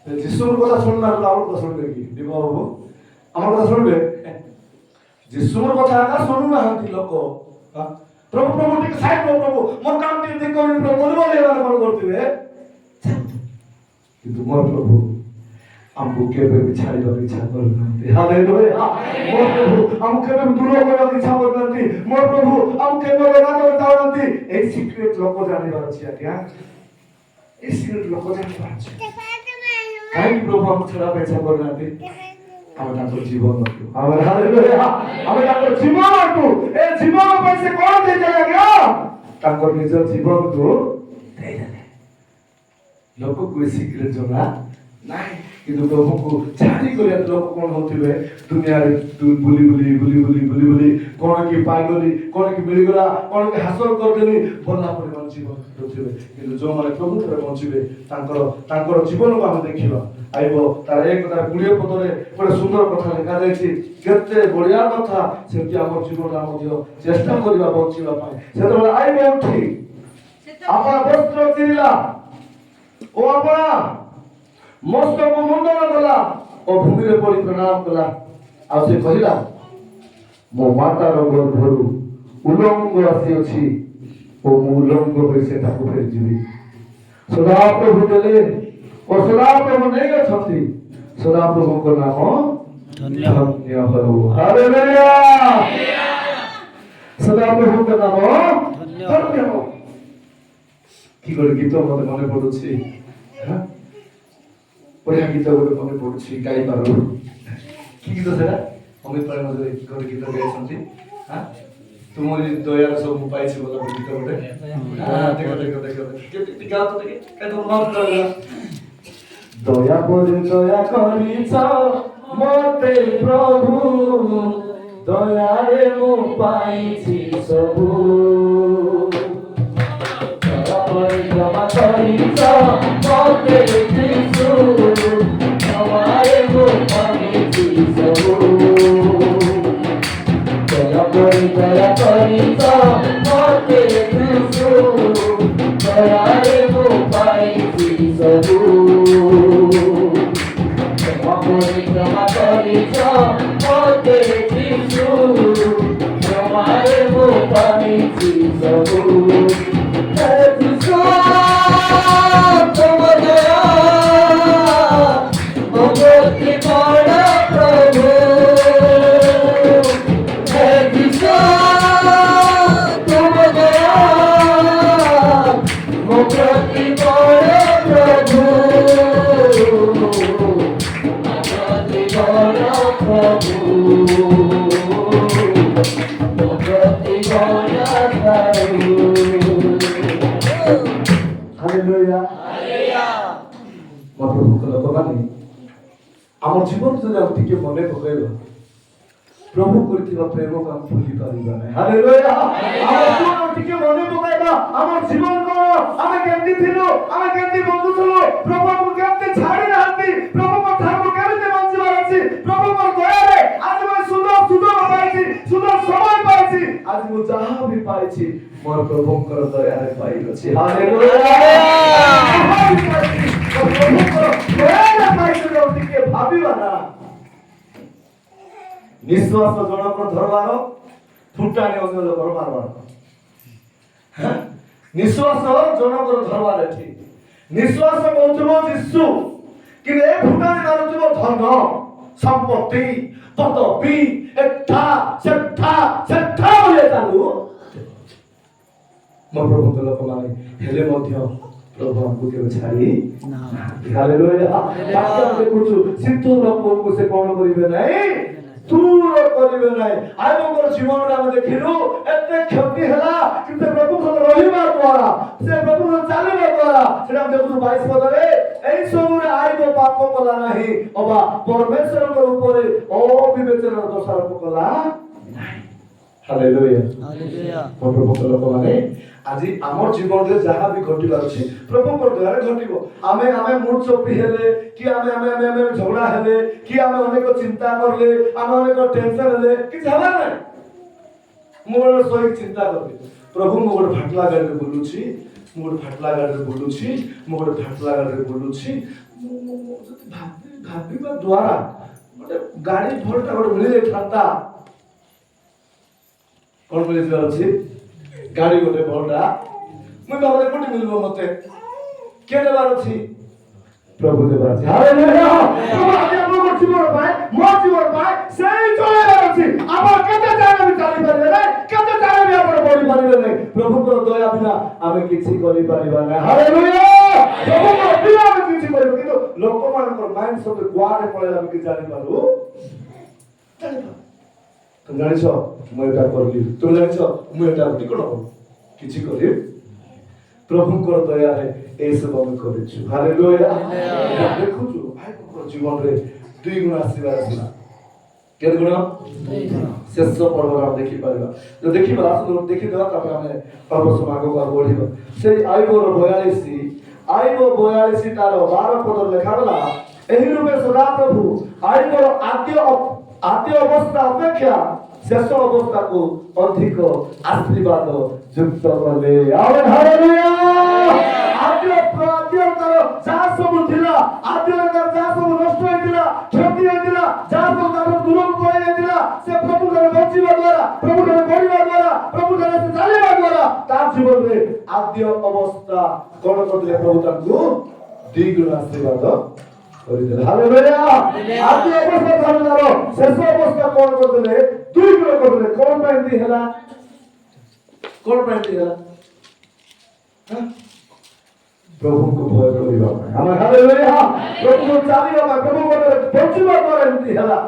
ଯୀଶୁଙ୍କ କଥା ଶୁଣୁନାହାନ୍ତି, ଆମର କଥା ଶୁଣିବେ କି? ଦିବ ବାବୁ ଆମର କଥା ଶୁଣିବେ? ଯୀଶୁଙ୍କ କଥା ଆକା ଶୁଣୁନାହାନ୍ତି ଲୋକ। ପ୍ରଭୁ ପ୍ରଭୁ ଟିକେ ସାଇଡ୍ କର, ପ୍ରଭୁ ମୋର କାମ ଟିକେ ଦେଖ, କଣ କରୁଥିବେ। କିନ୍ତୁ ମୋର ପ୍ରଭୁ ଆମକୁ କେବେ ବି ଛାଡ଼ିବାକୁ ଇଚ୍ଛା କରୁନାହାନ୍ତି। ହାଲେଲୁୟା। ମୋ ପ୍ରଭୁ ଆମକୁ କେବେ ବି ଦୂର କରିବାକୁ ଇଚ୍ଛା କରୁନାହାନ୍ତି। ମୋ ପ୍ରଭୁ ଆମକୁ କେବେ ଲଗାତାର ଚାହୁଁନାହାନ୍ତି। ଏଇ ସିକ୍ରେଟ ଲୋକ ଜାଣିବାର ଅଛି ଆଜ୍ଞା, ଏଇ ସିକ୍ରେଟ ଲୋକ ଜାଣିବାର ଅଛି। କାହିଁକି ପ୍ରଭୁ ଆମକୁ ଛାଡ଼ିବା ପାଇଁ ଇଚ୍ଛା କରୁନାହାନ୍ତି? ଆମେ ତାଙ୍କର ଜୀବନ ଅଟୁ। ଆମେ ହାଲେଲୁୟା। ଆମେ ତାଙ୍କର ଜୀବନ ଅଟୁ। ଏ ଜୀବନ ପାଇଁ ସେ କଣ ଦେଇଦେଲେ ଆଜ୍ଞା? ତାଙ୍କର ନିଜ ଜୀବନକୁ ଦେଇଦେଲେ। ଲୋକକୁ ଏ ସିକ୍ରେଟ ଜଣା ନାହିଁ, କିନ୍ତୁ ପ୍ରଭୁଙ୍କୁ ଛାଡ଼ି କରିବା ଲୋକ କଣ ହଉଥିବେ? ଦୁନିଆରେ ବୁଲି ବୁଲି ବୁଲି ବୁଲି ବୁଲି ବୁଲି କଣ କି ପାଇଗଲି, କଣ କି ମିଳିଗଲା, କଣ କି ହାସଲ କରିଦେଲି, ବଲା ପରେ ମାନେ ଜୀବନ କାଟୁଥିବେ। କିନ୍ତୁ ଯୋଉମାନେ ପ୍ରଭୁ ଠାରେ ବଞ୍ଚିବେ ତାଙ୍କର ଜୀବନକୁ ଆମେ ଦେଖିବା। ଆଇବ ତାର 1:20 ପଦରେ ଗୋଟେ ସୁନ୍ଦର କଥା ଲେଖାଯାଇଛି। କେତେ ବଢିଆ କଥା। ସେମିତି ଆମ ଜୀବନରେ ମଧ୍ୟ ଚେଷ୍ଟା କରିବା ବଞ୍ଚିବା ପାଇଁ। ସେତେବେଳେ ଆଇବ ଉଠି ଆପଣ ବସ୍ତ୍ର ଚିରିଲା ଓ ଆପଣ ମସ୍ତକୁ ମୁଣ୍ଡନ କଲା ଓ ଭୂମିରେ ପଡ଼ି ପ୍ରଣାମ କଲା। ଆଉ ସେ କହିଲା, ମୋ ମାତାର ଗର୍ଭରୁ ଉଲଙ୍ଗ ଆସିଅଛି ଓ ମୁଁ ଉଲଙ୍ଗ ହୋଇ ସେଠାକୁ ଫେରିଯିବି। ସଦାପ୍ରଭୁ ଦେଲେ ଓ ସଦାପ୍ରଭୁ ନେଇ ଅଛନ୍ତି। ସଦାପ୍ରଭୁଙ୍କ ନାମ ଧନ୍ୟ ହଉ। ହାଲେଲୁୟା। ସଦାପ୍ରଭୁଙ୍କ ନାମ ଧନ୍ୟ ହଉ। କି ଗୋଟେ ଗୀତ ମତେ ମନେ ପଡୁଛି, ବଢିଆ ଗୀତ ଗୋଟେ ମନେ ପଡୁଛି, ଗାଇପାରୁ। କି ଗୀତ ସେଟା? ଅମିତ ପାଳେ ମତେ ଗୋଟେ ଗୀତ ଗାଇଛନ୍ତି, ତୁମରି ଦୟାର ସବୁ ମୁଁ ପାଇଛି ବୋଲା ଗୀତ ଗୋଟେ। ଦେଖ ଦେଖ ଦେଖ କେମିତି ଗାଅ ତ ଟିକେ, କାଇଁ ତମ ମନ ରହିଲା। ଦୟା ପରେ ଦୟା କରିଛ ମତେ ପ୍ରଭୁ, ଦୟାରେ ମୁଁ ପାଇଛି ସବୁ। ଦୟା ପରେ କ୍ଷମା କରିଛ ମତେ ଯୀଶୁ, କ୍ଷମାରେ ମୁଁ ପାଇଛି ସବୁ। ଦୟା ପରେ ଦୟା କରିଛ ମତେ ଯୀଶୁ, ଦୟାରେ ମୁଁ ପାଇଛି ସବୁ। କ୍ଷମା କରିଛ ମତେ ଯୀଶୁ, କ୍ଷମାରେ ମୁଁ ପାଇଛି ସବୁ। ହେ ଯୀଶୁ ତମ ଦୟା ମୋ ପ୍ରତି ବଡ଼ ପ୍ରଭୁ। ହେ ଯୀଶୁ ତମ ଦୟା ମୋ ପ୍ରତି ବଡ଼ ପ୍ରଭୁ। আমার জীবন যদি আমি টিকে মনে পকাইবা প্রভু করিଥିବା প্রেমକୁ আমি ভুলি পারিবা নাই। হালেলুয়া। আমার জীবন টিকে মনে পকাইবা আমার জীবন কোন, আমি কেমতি ছিল, আমি কেমতি বন্ধু ছিল, প্রভুকে কেমতি ছাড়ি নাহাନ୍ତି, প্রভুଙ୍କ ଠାରୁ କେମିତି ବଞ୍ଚିବାର ଅଛି, ପ୍ରଭୁଙ୍କ ଦୟାରେ ଆଜି ମୁଁ ସୁନ୍ଦର ସୁଯୋଗ ପାଇଛି, ସୁନ୍ଦର ସମୟ ପାଇଛି। ଆଜି ମୁଁ ଯାହା ବି ପାଇଛି ମୋର ପ୍ରଭୁଙ୍କର ଦୟାରେ ପାଇଅଛି। ହାଲେଲୁୟା। ପ୍ରଭୁଙ୍କର ଦୟାରେ ପାଇଛି ଟିକେ ଭାବିବା ନା। ନିଶ୍ୱାସ ଜଣଙ୍କର ଧରବାର, ଫୁଟାଣି ଅନ୍ୟ ଲୋକର ମାରବାର। ନିଶ୍ୱାସ ଜଣଙ୍କର ଧରବାର ଏଠି, ନିଶ୍ୱାସ କହୁଥିବ ଯୀଶୁ, କିନ୍ତୁ ଏ ଫୁଟାଣି ମାରୁଥିବ ଧନ ସମ୍ପତ୍ତି ପଦବୀ ଏଠା ସେଠା ସେଠା ବୋଲେ ଚାଲୁ। ମୋ ପ୍ରଭୁଙ୍କ ଲୋକମାନେ ହେଲେ ମଧ୍ୟ ପ୍ରଭୁ ଆମକୁ କେବେ ଛାଡ଼ି ନାହାନ୍ତି। ହାଲେଲୁୟା। ଦେଖୁଛୁ ସିଦ୍ଧ ଲୋକଙ୍କୁ ସେ କଣ କରିବେ ନାହିଁ, ଦୂର କରିବେ ନାହିଁ। ଆୟବଙ୍କର ଜୀବନରେ ଆମେ ଦେଖିଲୁ ଏତେ କ୍ଷତି ହେଲା, କିନ୍ତୁ ପ୍ରଭୁ ରହିବା ଦ୍ୱାରା, ସେ ପ୍ରଭୁ ଚାଲିବା ଦ୍ୱାରା, ସେଟା ଆମେ ଦେଖୁଛୁ 22 ପଦରେ, ଏଇ ସବୁରେ ଆୟବ ପାପ କଲା ନାହିଁ ଅବା ପରମେଶ୍ୱରଙ୍କ ଉପରେ ଅବିବେଚନାର ଦୋଷାରୋପ କଲା ନାହିଁ। ହାଲେଲୁୟା। ମୋ ପ୍ରଭୁଙ୍କ ଲୋକମାନେ ଆଜି ଆମର ଜୀବନରେ ଯାହା ବି ଘଟିବାର ଅଛି ପ୍ରଭୁଙ୍କ ଦୟାରେ ଘଟିବ। ଆମେ ମୁଡ୍ ଚପି ହେଲେ କି ଆମେ ଝଗଡ଼ା ହେଲେ କି ଆମେ ଅନେକ ଚିନ୍ତା କଲେ, ଆମେ ଅନେକ ଟେନସନ ହେଲେ କିଛି ହେବାର ନାହିଁ। ମୁଁ ଗୋଟେ ଶୋଇକି ଚିନ୍ତା କଲି, ପ୍ରଭୁ ମୁଁ ଗୋଟେ ଫାଟଲା ଗାଡ଼ିରେ ବୁଲୁଛି, ମୁଁ ଗୋଟେ ଫାଟଲା ଗାଡ଼ିରେ ବୁଲୁଛି, ମୁଁ ଗୋଟେ ଫାଟଲା ଗାଡ଼ିରେ ବୁଲୁଛି। ଭାବିବା ଦ୍ୱାରା ଗୋଟେ ଗାଡ଼ି ଭଲଟା ଗୋଟେ ମିଳିଯାଇଥାନ୍ତା। କଣ ମିଳିଯିବାର ଅଛି? ଗାଡ଼ି ଗୋଟେ ଭଲଟା ମୁଇଁ ଭାବରେ କୋଉଠି ମିଳିବ, ମତେ କିଏ ଦେବାର ଅଛି? ପ୍ରଭୁ ଦେବାର ଅଛି। ହାଲେଲୁୟା। ପ୍ରଭୁ ଆଜି ଆପଣଙ୍କ ଜୀବନ ପାଇଁ, ମୋ ଜୀବନ ପାଇଁ ସେଇ ଚଳେଇବାର ଅଛି। ଆପଣ କେତେ ଚାହିଁଲେ ବି ଚାଲିପାରିବେ ନାହିଁ, କେତେ ଚାହିଁଲେ ବି ଆପଣ ବଢିପାରିବେ ନାହିଁ। ପ୍ରଭୁଙ୍କର ଦୟା ବିନା ଆମେ କିଛି କରିପାରିବା ନାହିଁ। ହାଲେଲୁୟା। ପ୍ରଭୁଙ୍କର ବିନା ଆମେ କିଛି କରିବୁ, କିନ୍ତୁ ଲୋକମାନଙ୍କର ମାଇଣ୍ଡ ସବୁ କୁଆଡେ ପଳେଇଲା ଆମେ କିଛି ଜାଣିପାରୁ। তুমি জানিছ ମୁଁ ଏଟା କରିଲି, তুমি ଜାଣିଛ ମୁଁ ଏଟା କଣ କିଛି କରିବି। ପ୍ରଭୁଙ୍କର ଦୟାରେ ଏସବୁ ଆମେ କରିଛୁ। ହାଲେଲୁୟା। ଦେଖୁଛୁ ଭାଇଙ୍କର ଜୀବନରେ 2 ଗୁଣ ଆସିବାର ଥିଲା। କେତେ ଗୁଣ? ଶେଷ ପର୍ବରେ ଆମେ ଦେଖିପାରିବା। ଦେଖିବା ଦେଖିଦେବା, ତାପରେ ଆମେ ପର୍ବ ସମୟ ଆଗକୁ ବଢିବା। ସେଇ ଆଇବର 42 ତାର 12 ପଦରେ ଲେଖାଗଲା, ଏହି ରୂପେ ସଦାପ୍ରଭୁ ଆଇବର ଆଦ୍ୟ ଅବସ୍ଥା ଅପେକ୍ଷା ଶେଷ ଅବସ୍ଥାକୁ ଅଧିକ ଆଶୀର୍ବାଦ ଯୁକ୍ତ କଲେ। ହାଲେଲୁୟା। ଆଦ୍ୟ ତାର ଯାହା ସବୁ ଥିଲା, ଆଦ୍ୟ ଯାହା ସବୁ ନଷ୍ଟ ହେଇଥିଲା, କ୍ଷତି ହେଇଥିଲା, ଯାହା ସବୁ ତାର ଦୂରକୁ ପଳେଇ ଯାଇଥିଲା, ସେ ପ୍ରଭୁ ବଞ୍ଚିବା ଚାଲିବା ଦ୍ୱାରା ତା ଜୀବନରେ ଆଦ୍ୟ ଅବସ୍ଥା କଣ କରିଥିଲେ ପ୍ରଭୁ ତାଙ୍କୁ ଦ୍ୱିଗୁଣ ଆଶୀର୍ବାଦ କରିଦେଲେ। ହାଲେଲୁୟା। ଆଦ୍ୟ ଅବସ୍ଥା ଠାରୁ ତାର ଶେଷ ଅବସ୍ଥା କଣ କରିଦେଲେ? ଦ୍ୱିଗୁଣ କରିଦେଲେ। କଣ ପାଇଁ ଏମିତି ହେଲା? କଣ ପାଇଁ ଏମିତି ହେଲା? ପ୍ରଭୁଙ୍କୁ ଭୟ କରିବା ପାଇଁ। ଆମେ ହାଲେଲୁୟା। ପ୍ରଭୁଙ୍କୁ ଚାଲିବା ପାଇଁ, ପ୍ରଭୁଙ୍କ ବଞ୍ଚିବା ଦ୍ୱାରା ଏମିତି ହେଲା।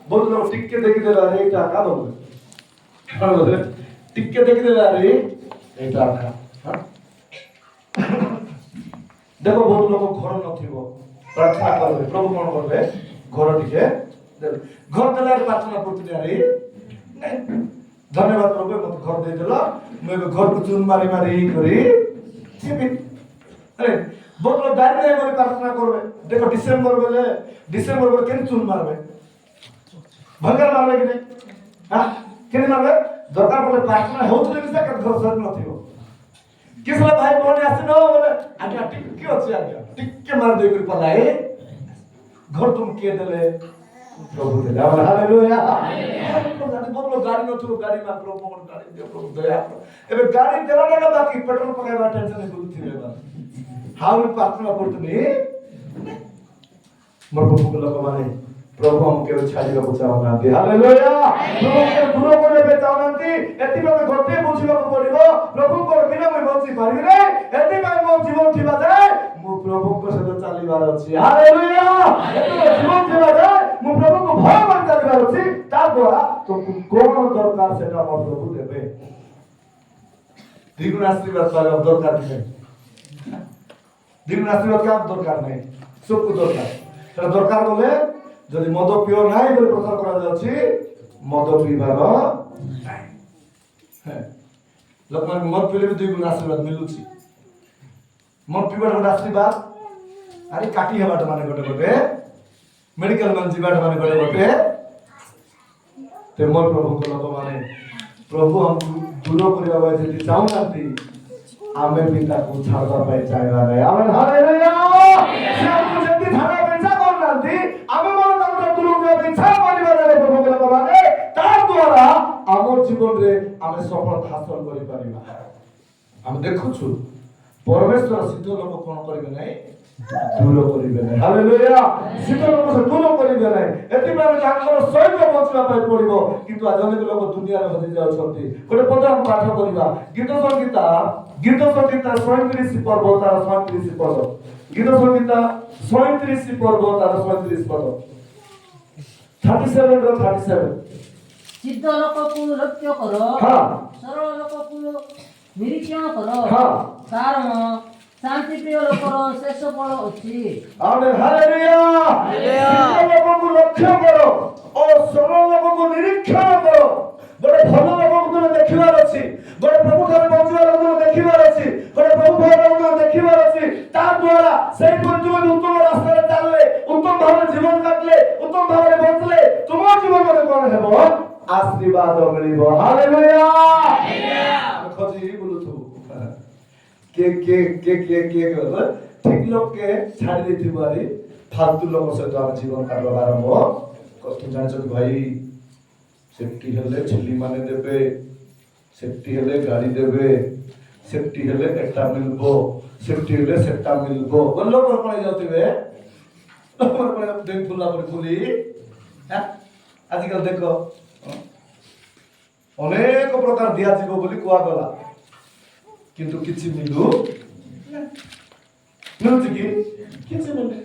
ବହୁତ ଲୋକ ଟିକେ ଦେଖିଦେଲା ରେ ଏଇଟା ଆକା ବୋଲେ ଟିକେ ଦେଖିଦେଲା ରେ ଏଇଟା ଆକା। ଦେଖ ବହୁତ ଲୋକ ଘର ନଥିବ, ପ୍ରାର୍ଥନା କରିବେ, ପ୍ରଭୁ କଣ କରିବେ? ଘର ଟିକେ ଦେବେ। ଘର ଦେଲା ପ୍ରାର୍ଥନା କରୁଥିଲେ ଆରେ ଧନ୍ୟବାଦ ପ୍ରଭୁ ମତେ ଘର ଦେଇଦେଲ, ମୁଁ ଏବେ ଘରକୁ ଚୁନ ମାରି ମାରି କରି ଯିବି। আরে বহুত গাড়ি নিয়ে বলে প্রার্থনা করবে। দেখো ডিসেম্বর বলে কেন চুন মারবে? ভঙ্গার মারবে কি নেই? হ্যাঁ কেন মারবে? দরকার বলে প্রার্থনা হউଥିଲେ ବି ସେ ଘର ସରି ନଥିବ। କିସଲା ଭାଇ ଭଉଣୀ ଆସିନ ବୋଲେ ଆଜ୍ଞା ଟିକେ ଅଛି ଆଜ୍ଞା ଟିକେ ମାର ଦେଇ କରି ପଲାଏ ଘର ତୁମ କିଏ ଦେଲେ? ପ୍ରଭୁ ଦେଲେ। ହାଲେଲୁୟା। ବହୁତ ଗାଡି ନଥିବ, ଗାଡି ମାତ୍ର ପ୍ରଭୁ ଗାଡି ଦିଅ, ପ୍ରଭୁ ଦୟା। ଏବେ ଗାଡି ଦେବାଟା ବାକି ପେଟ୍ରୋଲ ପକାଇବା ଟେନସନ କରୁଥିବେ। हाउ प्रार्थना करते मोर प्रभु लोक माने प्रभु हमके छाड़िबा को चाहनांती। हालेलुया। प्रभु के दूर करबे चाहनांती। एति में गते बुझिबा को पड़िबो प्रभु को बिना मैं बंची पारिबे रे। एति में मो जीवन थिबा जाय मो प्रभु को सदा चालिबार अछि। हालेलुया। एति में जीवन थिबा जाय मो प्रभु को भय कर चालिबार अछि। ता द्वारा तुमको कोन दरकार सेटा मो प्रभु देबे। द्विगुण आशीर्वाद पाइबा दरकार छै। দ্বিগুণ আশীর্বাদ কার দরকার নাই? সবকু দরকার। সেটা দরকার বলে যদি মদ পিও নাই বলে প্রচার করা যাচ্ছে, মদ পিবার নাই। হ্যাঁ ଲୋକମାନେ ମଦ ପିଇଲେ ବି ଦ୍ୱିଗୁଣ ଆଶୀର୍ବାଦ ମିଳୁଛି। ମଦ ପିଇବାଟା ଗୋଟେ ଆଶୀର୍ବାଦ। ଆରେ କାଟି ହେବାଟା ମାନେ ଗୋଟେ ମେଡିକାଲ ମାନେ ଯିବାଟା ମାନେ ଗୋଟେ ते मोर प्रभु को ଲୋକମାନେ ପ୍ରଭୁ ଆମକୁ ଦୂର କରିବା ପାଇଁ ଯଦି ଚାହୁଁନାହାନ୍ତି आमे भी ताकू छाड़वा पाए चाहेगा नहीं। आमेन। हालेलुया। से हमको जल्दी छाड़ा पैसा कौन नांती आमे मन ताकू दूर के इच्छा परिबा रे प्रभु के बाबाने तार द्वारा हमर जीवन रे आमे सफलता हासिल करि परिबा। हम देखुछु परमेश्वर सिद्ध लोक कोन करिबे नहीं दूर करिबे नहीं। हालेलुया। सिद्ध लोक से दूर करिबे नहीं। एति बारे जाकर सहित बचवा पाए पड़िबो किंतु अजने लोक दुनिया रे हजि जाउछंती। गोटे पद हम पाठ करिबा गीत संगीता 37 पर्व तार 37 पद। गीत संगीता 37 पर्व तार 37 पद। 37 रो 37 सिद्ध लोकକୁ ଲକ୍ଷ୍ୟ କର। हां ସରଳ ଲୋକକୁ ନିରୀକ୍ଷଣ କର। हां କାରଣ ଶାନ୍ତି ପ୍ରିୟ ଲୋକର ଶେଷ ଫଳ ଅଛି। आमेन। हालेलुया। सिद्ध लोकକୁ ଲକ୍ଷ୍ୟ କର ଓ ସରଳ ଲୋକକୁ ନିରୀକ୍ଷଣ କର। गोटे भल लोक तुम देखिबार अछि, गोटे प्रभु ठारे बंचिबा लोक तुम देखिबार अछि, गोटे प्रभु भय लोक तुम देखिबार अछि। ता द्वारा सेही पर तुम उत्तम रास्ता रे चलले, उत्तम भाव जीवन काटले, उत्तम भाव रे बंचले, तुम जीवन में कोन हेबो? आशीर्वाद मिलिबो। हालेलुया। खोजी बोलुथु के ठीक लोग के छाड़ी देथिबारी फालतू लोक सहित हम जीवन काटबा आरंभ करथु। जानि भाई सेफ्टी हेले छिल्ली माने देबे, सेफ्टी हेले गाड़ी देबे, सेफ्टी हेले एटा मिलबो, सेफ्टी हेले सेटा मिलबो बोल लोग कोन जाउतिबे लोग कोन देख फुला पर फुली। हां आजकल देखो अनेक प्रकार दिया जीवो बोली कुआ गला किंतु किछि मिलु मिलुछि कि किछि मिले।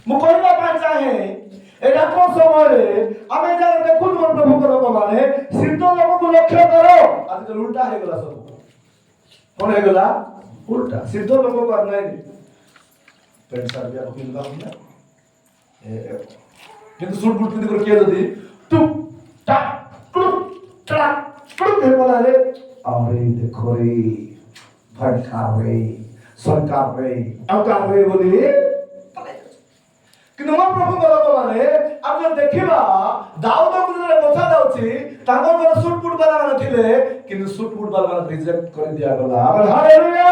मु कहबा पा चाहे एटा को समय आमे जा देखु मोर प्रभु को लोक माने सिद्ध लोक को लक्ष्य करो। आज तो उल्टा हे गला सब। कोन हे गला? उल्टा। सिद्ध लोक को करना है पेंट शर्ट भी आप पिनबा ना ए किंतु सूट बूट पिन कर किया जदी टुक टाक टुक टाक टुक हे बोला रे अरे देखो रे फटका रे सरकार रे अवतार रे बोली कि नमो प्रभु लोक माने आप जो देखिबा दाऊद को जे कथा दाउची ताको जो सूट बूट वाला माने थिले किंतु सूट बूट वाला माने रिजेक्ट कर दिया गला। हालेलुया।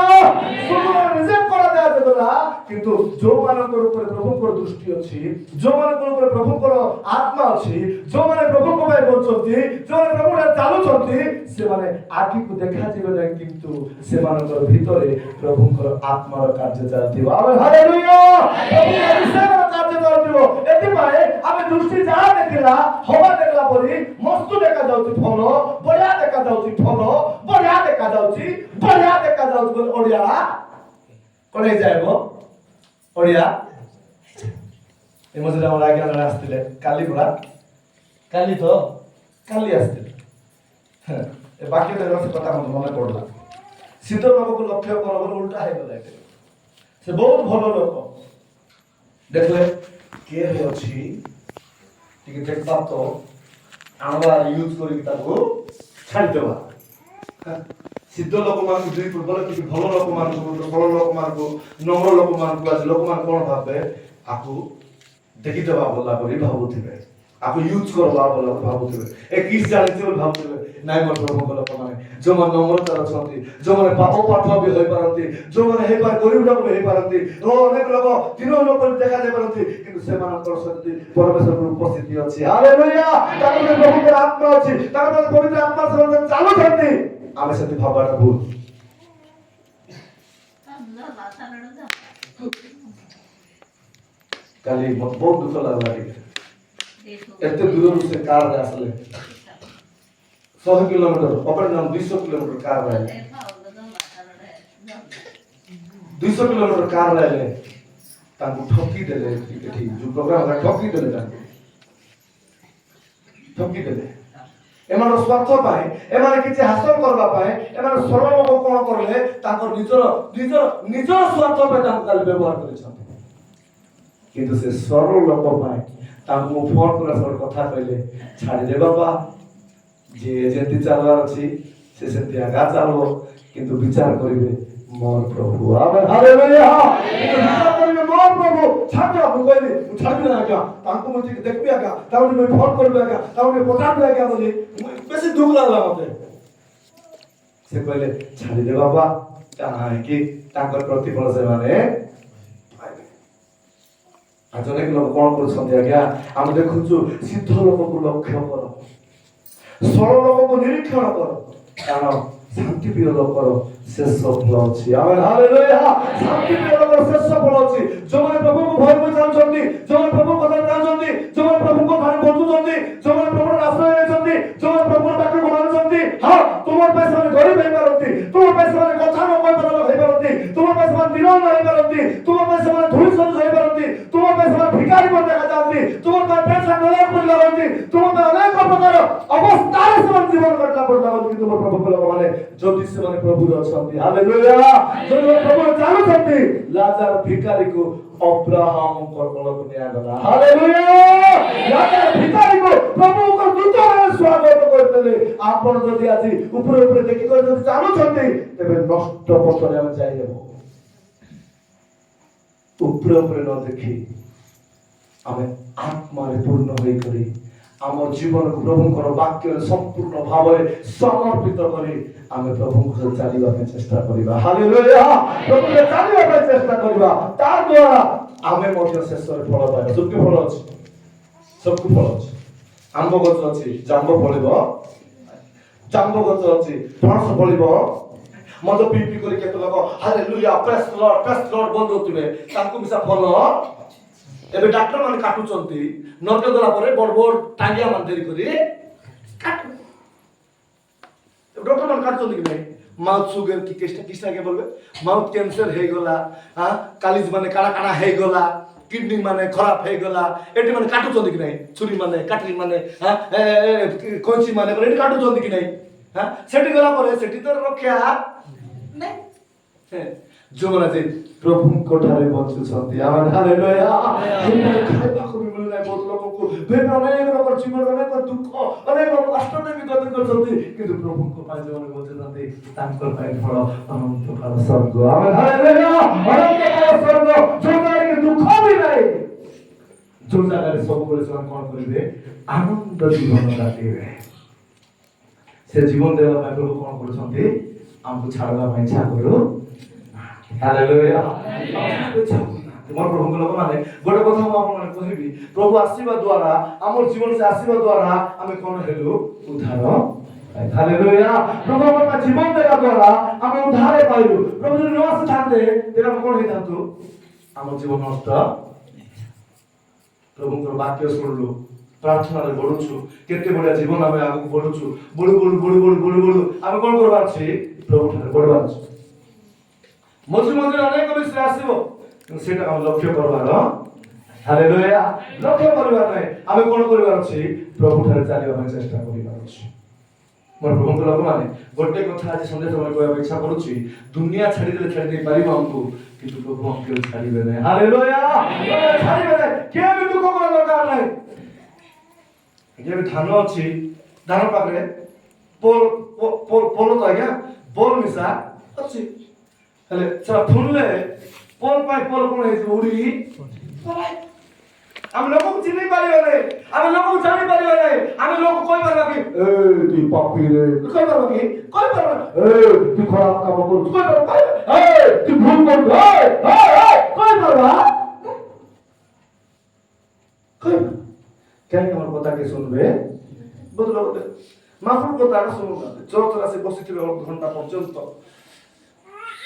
सूट बूट रिजेक्ट कर दिया ଗଲା କିନ୍ତୁ ଯୋଉମାନଙ୍କର ଉପରେ ପ୍ରଭୁଙ୍କର ଦୃଷ୍ଟି ଅଛି, ଯୋଉମାନଙ୍କର ଉପରେ ପ୍ରଭୁଙ୍କର ଆତ୍ମା ଅଛି, ଯୋଉମାନେ ପ୍ରଭୁଙ୍କ ପାଇଁ ବଞ୍ଚନ୍ତି, ଯୋଉମାନେ ପ୍ରଭୁରେ ଚାଲୁଛନ୍ତି, ସେମାନେ ଆଖିକୁ ଦେଖାଯିବେ ନାହିଁ କିନ୍ତୁ ସେମାନଙ୍କର ଭିତରେ ପ୍ରଭୁଙ୍କର ଆତ୍ମାର କାର୍ଯ୍ୟ ଚାଲିଥିବ। ଆମେ ହାଲେଲୁୟା, ପ୍ରଭୁଙ୍କର କାର୍ଯ୍ୟ ଚାଲିଥିବ। ଏଥିପାଇଁ ଆମେ ଦୃଷ୍ଟି ଯାହା ଦେଖିଲା ହବା ଦେଖିଲା ପରି ମସ୍ତ ଦେଖାଯାଉଛି ଭଲ, ବଢିଆ ଦେଖାଯାଉଛି ଭଲ, ବଢିଆ ଦେଖାଯାଉଛି ବଢିଆ ଦେଖାଯାଉଛି ବୋଲି ଓଡ଼ିଆ କଣ ହେଇଯାଏ ଓଡ଼ିଆ ଏ ମଝିରେ ଆମର ଆଜ୍ଞା ଜଣେ ଆସିଥିଲେ କାଲି ପରା କାଲି ଆସିଥିଲେ ଏ ବାକ୍ୟ ସେ କଥା ମତେ ମନେ ପଡିଲା। ଶୀତ ଲୋକକୁ ଲକ୍ଷ୍ୟ କର ବୋଲି ଉଲ୍ଟା ହେଇଗଲା ଏଠି। ସେ ବହୁତ ଭଲ ଲୋକ ଦେଖିଲେ କିଏ ଅଛି ଟିକେ ଦେଖିବା ତ ଆଣବା ୟୁଜ କରିକି ତାକୁ ଛାଡ଼ିଦେବା। ସିଦ୍ଧ ଲୋକମାନଙ୍କୁ ଦୁଇ ପୂର୍ବର କିଛି ଭଲ ଲୋକମାନଙ୍କୁ ନମ୍ର ଲୋକମାନଙ୍କୁ ଆଜି ଲୋକମାନେ କଣ ଭାବେ ଆକୁ ଦେଖିଦେବା ବୋଲା ବୋଲି ଭାବୁଥିବେ, ଆକୁ ୟୁଜ କରବା ବୋଲା ଭାବୁଥିବେ, ଏ କିସ୍ ଜାଣିଥିବେ ବୋଲି ଭାବୁଥିବେ। ନାଇଁ ମୋ ପ୍ରଭୁଙ୍କ ଲୋକମାନେ ଯୋଉମାନେ ନମ୍ରତା ଅଛନ୍ତି, ଯୋଉମାନେ ପାପ ପାଠ ବି ହୋଇପାରନ୍ତି, ଯୋଉମାନେ ହେଇପାରେ ଗରିବ ଲୋକ ବି ହେଇପାରନ୍ତି, ଅନେକ ଲୋକ ଦିନ ଲୋକ ଦେଖାଯାଇ ପାରନ୍ତି କିନ୍ତୁ ସେମାନଙ୍କର ସହିତ ପରମେଶ୍ୱରଙ୍କ ଉପସ୍ଥିତି ଅଛି। ହାଲେଲୁୟା, ତାଙ୍କର ପ୍ରଭୁଙ୍କର ଆତ୍ମା ଅଛି, ତାଙ୍କର ପବିତ୍ର ଆତ୍ମା ସେମାନେ ଚାଲୁଛନ୍ତି। ଆମେ ସେଠି ଭାବାଟା ଭୁଲ। କାଲି ମତେ ବହୁତ ଦୁଃଖ ଲାଗିଲା ଟିକେ ଏତେ ଦୂରରୁ ସେ କାରରେ ଆସିଲେ 100 କିଲୋମିଟର ଅପର 200 କିଲୋମିଟର କାରରେ ଆଇଲେ 200 କିଲୋମିଟର କାରରେ ଆଇଲେ ତାଙ୍କୁ ଠକି ଦେଲେ। ଏଠି ଯୋଉ ପ୍ରୋଗ୍ରାମ ଠକି ଦେଲେ ତାଙ୍କୁ ଠକି ଦେଲେ। ଏମାନଙ୍କ ସ୍ୱାର୍ଥ ପାଇଁ, ଏମାନେ କିଛି ହାସଲ କରିବା ପାଇଁ, ଏମାନେ ସରଳ ଲୋକ କଣ କରିଲେ ତାଙ୍କର ନିଜର ସ୍ୱାର୍ଥ ପାଇଁ ତାଙ୍କୁ କାଲି ବ୍ୟବହାର କରିଛନ୍ତି। କିନ୍ତୁ ସେ ସରଳ ଲୋକ ପାଇଁ ତାଙ୍କୁ ମୁଁ ଫୋନ କଲା ସହ କଥା କହିଲେ ଛାଡ଼ିଦେ ବାପା, ଯିଏ ଯେମିତି ଚାଲବାର ଅଛି ସେ ସେମିତି ଆଗା ଚାଲିବ କିନ୍ତୁ ବିଚାର କରିବେ ମୋର ପ୍ରଭୁ। ଆମେ ହାଲେଲୁୟା, ବିଚାର କରିବେ ମୋର ପ୍ରଭୁ। ଛାଡ ମୁଁ କହିଲି ମୁଁ ଛାଡ଼ିବି ନା ଆଜ୍ଞା, ତାଙ୍କୁ ମୁଁ ଟିକେ ଦେଖିବି ଆଜ୍ଞା, ତାଙ୍କୁ ମୁଁ ଫୋନ କରିବି ଆଜ୍ଞା, ତାଙ୍କୁ ଟିକେ ପଚାରିବି ଆଜ୍ଞା ବୋଲି ବେଶୀ ଦୁଃଖ ଲାଗିଲା ମତେ। ସେ କହିଲେ ଛାଡ଼ିଦେ ବାପା, କାହିଁକି ତାଙ୍କର ପ୍ରତିଫଳ ସେମାନେ ପାଇବେ। ଆଜି ଅନେକ ଲୋକ କଣ କରୁଛନ୍ତି ଆଜ୍ଞା, ଆମେ ଦେଖୁଛୁ ସିଦ୍ଧ ଲୋକକୁ ଲକ୍ଷ୍ୟ କର, ସରଳ ଲୋକକୁ ନିରୀକ୍ଷଣ କର, କାରଣ ଶାନ୍ତିପ୍ରିୟ ଲୋକର ଶେଷ ଫଳ ଅଛି। ଆମେ ହାଲେଲୁୟା, ଶାନ୍ତିପ୍ରିୟ ଲୋକର ଶେଷ ଫଳ ଅଛି। ଯୋଉମାନେ ପ୍ରଭୁଙ୍କୁ ଭୟ କରି ଚାଲୁଛନ୍ତି, ଯୋଉମାନେ ପ୍ରଭୁଙ୍କ କଥା ଚାଲୁଛନ୍ତି, ଯୋଉମାନେ ପ୍ରଭୁଙ୍କ ଠାରେ ବଞ୍ଚୁଛନ୍ତି, ଯୋଉମାନେ ପ୍ରଭୁର ଆଶ୍ରୟ ନେଇଛନ୍ତି, ଯୋଉମାନେ ପ୍ରଭୁର ବାକ୍ୟକୁ ମାନୁଛନ୍ତି, ହଁ ତୁମ ପାଇଁ ସେମାନେ ଗରିବ ହେଇପାରନ୍ତି, ତୁମ ପାଇଁ ସେମାନେ କଥା ନ କହିପାର ହେଇପାରନ୍ତି, ତୁମ ପାଇଁ ସେମାନେ ନିରନ୍ନ ହେଇପାରନ୍ତି, ତୁମ ପାଇଁ ସେମାନେ ଧୂଳି ସଦୃଶ ହେଇପାରନ୍ତି, ତୁମ ପାଇଁ ସେମାନେ ଭିକାରୀ ପରି ଦେଖାଯାଆନ୍ତି, ତୁମ ପାଇଁ ପେନ୍ସନ ନେଲା ପରି ଲାଗନ୍ତି, ତୁମ ପାଇଁ ଅନେକ ପ୍ରକାର ଅବସ୍ଥାରେ ସେମାନେ ଜୀବନ କାଟିଲା ପରି ଲାଗନ୍ତି। କିନ୍ତୁ ମୋ ପ୍ରଭୁଙ୍କ ଲୋକମାନେ ଯଦି ସେମାନେ ପ୍ରଭୁରେ ଅଛନ୍ତି, ହାଲେଲୁୟା, ଯଦି ପ୍ରଭୁରେ ଚାଲୁଛନ୍ତି, ଲାଜାର ଭିକାରୀକୁ ଅବ୍ରାହମଙ୍କ କୋଳକୁ ନିଆଗଲା। ହାଲେଲୁୟା, ଲାଜାର ଭିକାରୀକୁ ପ୍ରଭୁଙ୍କ ଦୂତମାନେ ସ୍ୱାଗତ କରିଦେଲେ। ଆପଣ ଯଦି ଆଜି ଉପରେ ଉପରେ ଦେଖିକରି ଯଦି ଚାଲୁଛନ୍ତି ତେବେ ନଷ୍ଟ ପଥରେ ଆମେ ଯାଇହେବ। ଉପରେ ଉପରେ ନ ଦେଖି ଆମେ ଆତ୍ମାରେ ପୂର୍ଣ୍ଣ ହୋଇକରି ଆମ ଜୀବନକୁ ପ୍ରଭୁଙ୍କର ବାକ୍ୟରେ ସମ୍ପୂର୍ଣ୍ଣ ଭାବରେ ସମର୍ପିତ କରି ଆମେ ପ୍ରଭୁଙ୍କ ସହ ଚାଲିବା ପାଇଁ ଚେଷ୍ଟା କରିବା। ହାଲେଲୁୟା, ପ୍ରଭୁଙ୍କ ଚାଲିବା ପାଇଁ ଚେଷ୍ଟା କରିବା। ତା ଦ୍ୱାରା ଆମେ ମଧ୍ୟ ଶେଷରେ ଫଳ ପାଇବା। ସବୁ ଫଳ ଅଛି, ସବୁ ଫଳ ଅଛି। ଆମ୍ବ ଗଛ ଅଛି, ଜାମ୍ବ ଫଳିବ, ଜାମ୍ବ ଗଛ ଅଛି, ପଣସ ଫଳିବ। ମଦ ପିଇ କରି କେତେ ଲୋକ ହାଲେଲୁୟା ପ୍ରେସ୍ ଲର୍ଡ ବୋଲୁଥିବେ, ତାଙ୍କୁ ମିଶା ଫଳ। ଏବେ ଡାକ୍ତର ମାନେ କାଟୁଛନ୍ତି, ନର୍କ ଗଲା ପରେ ବଡ ବଡ ଟାଙ୍ଗିଆ ମାନେ ଧରି କରି ଡକ୍ଟର ମାନେ କାଟୁଛନ୍ତି କି ନାହିଁ? ମାଉଥ ସୁଗର କି কিসটা কে বলবে, মাউথ ক্যান্সার হয়ে গলা, কালিজ মানে কাড়া কাড়া হয়ে গলা, কিডনি মানে খারাপ হয়ে গলা, এটি মানে কাটুଛନ୍ତି কি নাই? ছুরি মানে কাটরি মানে কঞ্চি মানে এটি কাটুଛନ୍ତି কি নাই? সেটি গলা পরে সেটি তো রক্ষা নাই। ଯୋଉମାନେ ଯେ ପ୍ରଭୁଙ୍କ ଠାରେ ବଞ୍ଚୁଛନ୍ତି, ଆମେ ହାଲେଲୁୟା, ଖାଇବାକୁ ବି ମିଳୁନାହିଁ ବହୁତ ଲୋକଙ୍କୁ, ଅନେକ ପ୍ରକାର ଜୀବନ, ଅନେକ ଦୁଃଖ, ଅନେକ କଷ୍ଟରେ ବି ଗତି କରୁଛନ୍ତି, କିନ୍ତୁ ପ୍ରଭୁଙ୍କ ପାଇଁ ଯୋଉମାନେ ବଞ୍ଚୁଛନ୍ତି ତାଙ୍କ ପାଇଁ ଫଳ ଅନନ୍ତ କାଳ ସ୍ୱର୍ଗ। ଆମେ ହାଲେଲୁୟା, ଅନନ୍ତ କାଳ ସ୍ୱର୍ଗ, ଯୋଉ ଜାଗାରେ ଦୁଃଖ ବି ନାହିଁ, ଯୋଉ ଜାଗାରେ ସବୁବେଳେ ସେମାନେ କଣ କରିବେ, ଆନନ୍ଦ ଜୀବନ କାଟିବେ। ସେ ଜୀବନ ଦେବା ପାଇଁ ପ୍ରଭୁ କଣ କରୁଛନ୍ତି, ଆମକୁ ଛାଡିବା ପାଇଁ ଇଚ୍ଛା କରୁ। ହାଲେଲୁୟା। ତୁମର ପ୍ରଭୁଙ୍କ ଲୋକମାନେ ଗୋଟେ କଥା ମୁଁ ଆପଣମାନଙ୍କୁ କହିବି, ପ୍ରଭୁ ଆସିବା ଦ୍ୱାରା ଆମର ଜୀବନ ସେ ଆସିବା ଦ୍ୱାରା ଆମେ କଣ ହେଲୁ? ଉଦ୍ଧାର। ହାଲେଲୁୟା। ପ୍ରଭୁ ଆମ ଜୀବନ ଦେବା ଦ୍ୱାରା ଆମେ ଉଦ୍ଧାର ପାଇଲୁ। ପ୍ରଭୁ ଯଦି ନ ଆସିଥାନ୍ତେ ତେବେ ଆମେ କଣ ହେଇଥାନ୍ତୁ? ଆମ ଜୀବନ ନଷ୍ଟ। ପ୍ରଭୁଙ୍କର ବାକ୍ୟ ଶୁଣିଲୁ, ପ୍ରାର୍ଥନାରେ ବଢୁଛୁ, କେତେ ବଢିଆ ଜୀବନ ଆମେ ଆଗକୁ ବଢୁଛୁ। ବଢୁ ଆମେ କଣ କରିବାର ଅଛି? ପ୍ରଭୁଠାରେ ବଢିବାର ଅଛି। ମଝିରେ ମଝିରେ ଅନେକ ବିଷୟ ଆସିବ, କିନ୍ତୁ ସେଇଟା ଆମେ ଲକ୍ଷ୍ୟ କରିବାର। ହାଲେଲୁୟା। ଲକ୍ଷ୍ୟ କରିବାର ନାହିଁ, ଆମେ କଣ କରିବାର ଅଛି? ପ୍ରଭୁଠାରେ ଚାଲିବା ପାଇଁ ଚେଷ୍ଟା କରିବାର ଅଛି। ମୋର ପ୍ରଭୁଙ୍କ ଲୋକମାନେ ଗୋଟେ କଥା ଆଜି ସନ୍ଧ୍ୟା ସମୟରେ କହିବାକୁ ଇଚ୍ଛା କରୁଛି, ଦୁନିଆ ଛାଡ଼ିଦେଲେ ଛାଡ଼ି ଦେଇ ପାରିବ ଆମକୁ, କିନ୍ତୁ ପ୍ରଭୁ ଆମକୁ କେବେ ଛାଡ଼ିବେ ନାହିଁ। ହାଲେଲୁୟା। ଛାଡ଼ିବେ ନାହିଁ, କେବେ ବି ଦୁଃଖ କରିବା ଦରକାର ନାହିଁ। ଯେବେ ଧାନ ଅଛି, ଧାନ ପାଖରେ ପୋଲ ତ ଆଜ୍ଞା ପୋଲ ମିଶା ଅଛି, ହେଲେ ସେଟା ଫୁଣିଲେ ପୋଲ ପାଇଁ ପୋଲ କଣ ହେଇଯିବ? ଉଡି ପଳାଏ। ଆମେ ଲୋକକୁ ଚିହ୍ନି ପାରିବା ନାହିଁ, ଆମେ ଲୋକକୁ ଜାଣି ପାରିବା ନାହିଁ। ଆମେ ଲୋକ କହିପାରିବା କି ଏ ତୁ ପାପୀ ରେ, କହିପାରିବା କି? କହିପାରିବା। ଏ ତୁ ଖରାପ କାମ କରୁଛୁ, କହିପାରିବା। ଏ ତୁ ଭୁଲ କରୁଛୁ, କହିପାରିବା। କାହିଁକି ଆମର କଥା କିଏ ଶୁଣିବେ? ବହୁତ ଲୋକ ମାଫୁଲ କଥା ଶୁଣୁନାହାନ୍ତି। ଚର୍ଚ୍ଚରେ ଆସି ବସିଥିବେ ଘଣ୍ଟା ପର୍ଯ୍ୟନ୍ତ,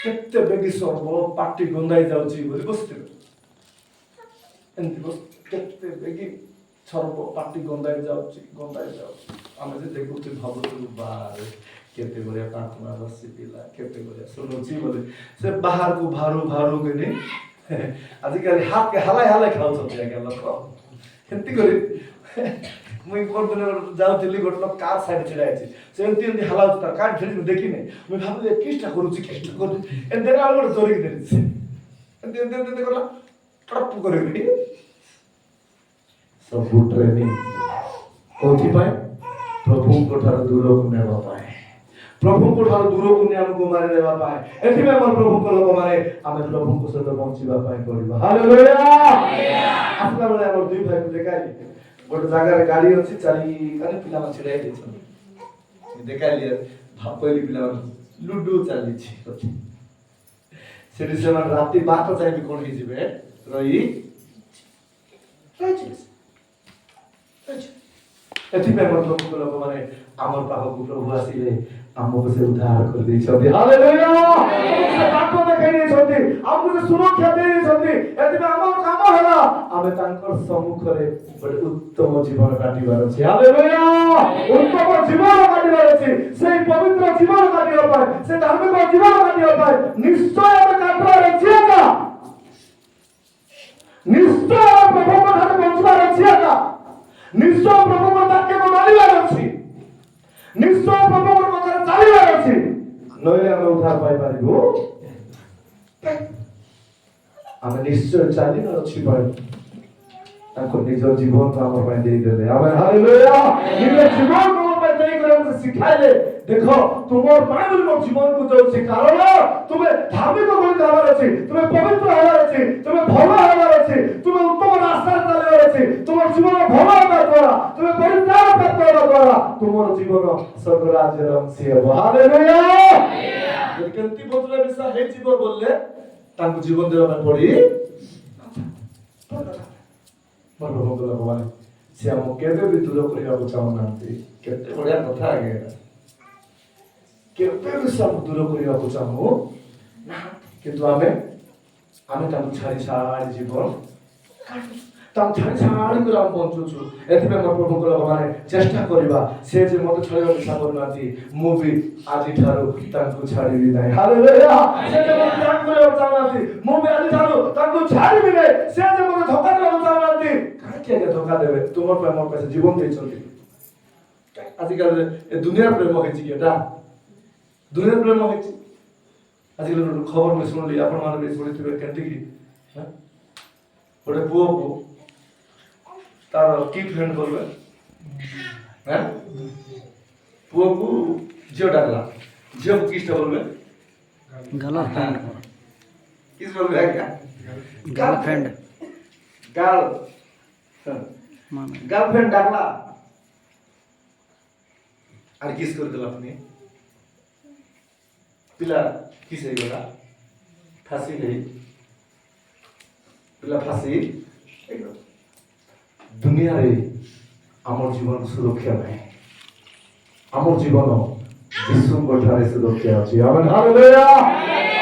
କେତେ ବେଗି ସର୍ବ ପାଟି ଗନ୍ଧାଇ ଯାଉଛି ବୋଲି ବସିଥିବେ। ଏମିତି କେତେ ବେଗି ସର୍ବ ପାଟି ଗନ୍ଧାଇ ଯାଉଛି। ଆମେ ଯେ ଦେଖୁଛୁ ଭାବୁଛୁ ବାରେ କେତେ ବଢିଆ ପ୍ରାର୍ଥନା ବସି ପିଲା, କେତେ ବଢିଆ ଶୁଣୁଛି ବୋଲି। ସେ ବାହାରକୁ ଭାରୁ କିନି ଆଜିକାଲି ହାଲାଇ ଖାଉଛନ୍ତି ଆଜ୍ଞା ଲୋକ। ଏମିତି କରି ମୁଇଁ ଗୋଟେ ଦିନ ଯାଉଥିଲି, ଗୋଟେ ଲୋକ କାର ସାଇଡ୍ ଛିଡା ହେଇଛି, ସେ ଏମିତି ହାଲାଉଛି, ତାର କାର୍ଡ ଫେରି ଦେଖିନି। ମୁଁ ଭାବିଲି କିଛିଟା କରୁଛି ଏମିତି ଦେଖିଲା ଗୋଟେ ଜୋରିକି ଧରିଛି, ଏମିତି କଲା ଟପ କରିକି। ସବୁ ଟ୍ରେନିଂ କୋଉଥିପାଇଁ? ପ୍ରଭୁଙ୍କ ଠାରୁ ଦୂରକୁ ନେବା ପାଇଁ, ପ୍ରଭୁଙ୍କ ଠାରୁ ଦୂରକୁ ଆମକୁ ମାରି ନେବା ପାଇଁ। ଏଥିପାଇଁ ଆମର ପ୍ରଭୁଙ୍କ ଲୋକମାନେ ଆମେ ପ୍ରଭୁଙ୍କ ସହିତ ବଞ୍ଚିବା ପାଇଁ ପଡିବ। ହାଲେଲୁୟା। ଆସିଲା ବେଳେ ଆମର ଦୁଇ ଭାଇକୁ ଦେଖାଇଲି, ଗୋଟେ ଜାଗାରେ ଗାଡି ଅଛି, ଚାରିକାନି ପିଲାମାନେ ଛିଡା ହେଇଯାଇଛନ୍ତି। ଦେଖାଇଲି କହିଲି ପିଲାମାନେ ଲୁଡୁ ଚାଲିଛି। ସେଠି ସେମାନେ ରାତି 12ଟା ଯାଏ ବି କଣ ହେଇଯିବେ? ଏଥିପାଇଁ ଆମର ପ୍ରଭୁଙ୍କ ଲୋକମାନେ ଆମର ପାଖକୁ ପ୍ରଭୁ ଆସିଲେ ଆମକୁ ସେ ଉଦ୍ଧାର କରିଦେଇଛନ୍ତି। ହାଲେଲୁୟା। ସେ ବାଟ ଦେଖାଇ ଦେଇଛନ୍ତି, ଆମକୁ ସେ ସୁରକ୍ଷା ଦେଇଛନ୍ତି। ଏଥିପାଇଁ ଆମର କାମ ହେଲା ଆମେ ତାଙ୍କର ସମ୍ମୁଖରେ ଗୋଟେ ଉତ୍ତମ ଜୀବନ କାଟିବାର ଅଛି। ହାଲେଲୁୟା। ଉତ୍ତମ ଜୀବନ କାଟିବାର ଅଛି। ସେଇ ପବିତ୍ର ଜୀବନ କାଟିବା ପାଇଁ, ସେ ଧାର୍ମିକ ଜୀବନ କାଟିବା ପାଇଁ ନିଶ୍ଚୟ ଆମେ କାଟିବାର ଅଛି। ଏକା ନିଶ୍ଚୟ ପ୍ରଭୁଙ୍କ ଠାରୁ ବଞ୍ଚିବାର ଅଛି। ଏକା ନିଶ୍ଚୟ ପ୍ରଭୁଙ୍କ ବାକ୍ୟକୁ ମାନିବାର ଅଛି। ନିଶ୍ଚୟ ପ୍ରଭୁଙ୍କ କଥାରେ ଚାଲିବାର ଅଛି, ନହେଲେ ଆମେ ଉଦ୍ଧାର ପାଇପାରିବୁ। ଆମେ ନିଶ୍ଚୟ ଚାଲିବାର ଅଛି ଭାଇ। ତାଙ୍କ ନିଜ ଜୀବନ ଆମ ପାଇଁ ଦେଇଦେଲେ। ଆମେ ହାଲେଲୁୟା। ନିଜ ଜୀବନ ଆମ ପାଇଁ ଦେଇକରି ଆମକୁ ଶିଖାଇଲେ, ଦେଖ ତୁମର ପାଇଁ ମୋ ଜୀବନକୁ ଦଉଛି, କାରଣ ତୁମେ ଧାର୍ମିକ କରି ହେବାର ଅଛି, ତୁମେ ପବିତ୍ର ହେବାର ଅଛି, ତୁମେ ଭଲ ହେବାର ଅଛି, ତୁମେ ଉତ୍ତମ ରାସ୍ତାରେ ଚାଲିବାର ଅଛି। ତୁମର ଜୀବନ ଭଲ ହେବା ଦ୍ୱାରା, ତୁମେ ପରିତ୍ରାଣ ପ୍ରାପ୍ତ ହେବା ଦ୍ୱାରା ତୁମର ଜୀବନ ସ୍ୱର୍ଗ ରାଜ୍ୟର ଅଂଶୀ ହେବ। ହାଲେଲୁୟା। ଯଦି କେମିତି ବଦଳ ବିଷୟ ହେଇଯିବ ବୋଲେ ତାଙ୍କୁ ଜୀବନ ଦେବା ପାଇଁ ପଡି ଭଗବାନ ସେ ଆମକୁ କେବେ ବି ଦୂର କରିବାକୁ ଚାହୁଁନାହାନ୍ତି। କେତେ ବଢିଆ କଥା ଆଜ୍ଞା। କେବେ ବି ସେ ଆମକୁ ଦୂର କରିବାକୁ ଚାହୁଁ ନାହାନ୍ତି, କିନ୍ତୁ ଆମେ ତାଙ୍କୁ ଛାଡ଼ି ଜୀବନ ତାଙ୍କୁ ଛାଡ଼ି କରି ଆମେ ବଞ୍ଚୁଛୁ। ଏଥିପାଇଁ ମୋ ପ୍ରଭୁଙ୍କ ଲୋକମାନେ ଚେଷ୍ଟା କରିବା, ସେ ଯେ ମତେ ଛାଡ଼ିବାକୁ ଇଚ୍ଛା କରୁନାହାନ୍ତି, ମୁଁ ବି ଆଜିଠାରୁ ତାଙ୍କୁ ଛାଡ଼ିବି ନାହିଁ। ହାଲେଲୁୟା। ସେ ଯେ ମତେ ତ୍ୟାଗ କରିବାକୁ ଚାହୁଁନାହାନ୍ତି, ମୁଁ ବି ଆଜିଠାରୁ ତାଙ୍କୁ ଛାଡ଼ିବି ନାହିଁ। ସେ ଯେ ମତେ ଧୋକା ଦେବାକୁ ଚାହୁଁନାହାନ୍ତି, କାହିଁକି ଆଜ୍ଞା ଧୋକା ଦେବେ? ତୁମର ପାଇଁ ମୋ ପାଇଁ ଜୀବନ ଦେଇଛନ୍ତି। ଆଜିକାଲି ଏ ଦୁନିଆର ପ୍ରେମ ହେଇଛି କି? ଏଟା ଦୁନିଆର ପ୍ରେମ ହେଇଛି। ଆଜିକାଲି ଗୋଟେ ଖବର ମୁଁ ଶୁଣିଲି, ଆପଣ ମାନେ ବି ଶୁଣିଥିବେ, କେତିକି ଗୋଟେ ପୁଅକୁ ତାର କି ଫ୍ରେଣ୍ଡ କରିବେ, ପୁଅକୁ ଝିଅ ଡାକଲା, ଝିଅକୁ କିସ୍ বলবে? গার্লফ্রেন্ড। কিস বলবে আজ্ঞা? গার্লফ্রেন্ড। গার্লফ্রেন্ড ডাকলা আর কিস করে দিল, আপনি পিলা কিস হয়ে গেল, ফাঁসি নেই ପିଲା ଫାଶୀ ଦୁନିଆରେ ଆମର ଜୀବନ ସୁରକ୍ଷା ନାହିଁ। ଆମ ଜୀବନ ଯୀଶୁଙ୍କ ଠାରେ ସୁରକ୍ଷା ଅଛି। ଆମେନ୍ ହାଲେଲୁୟା।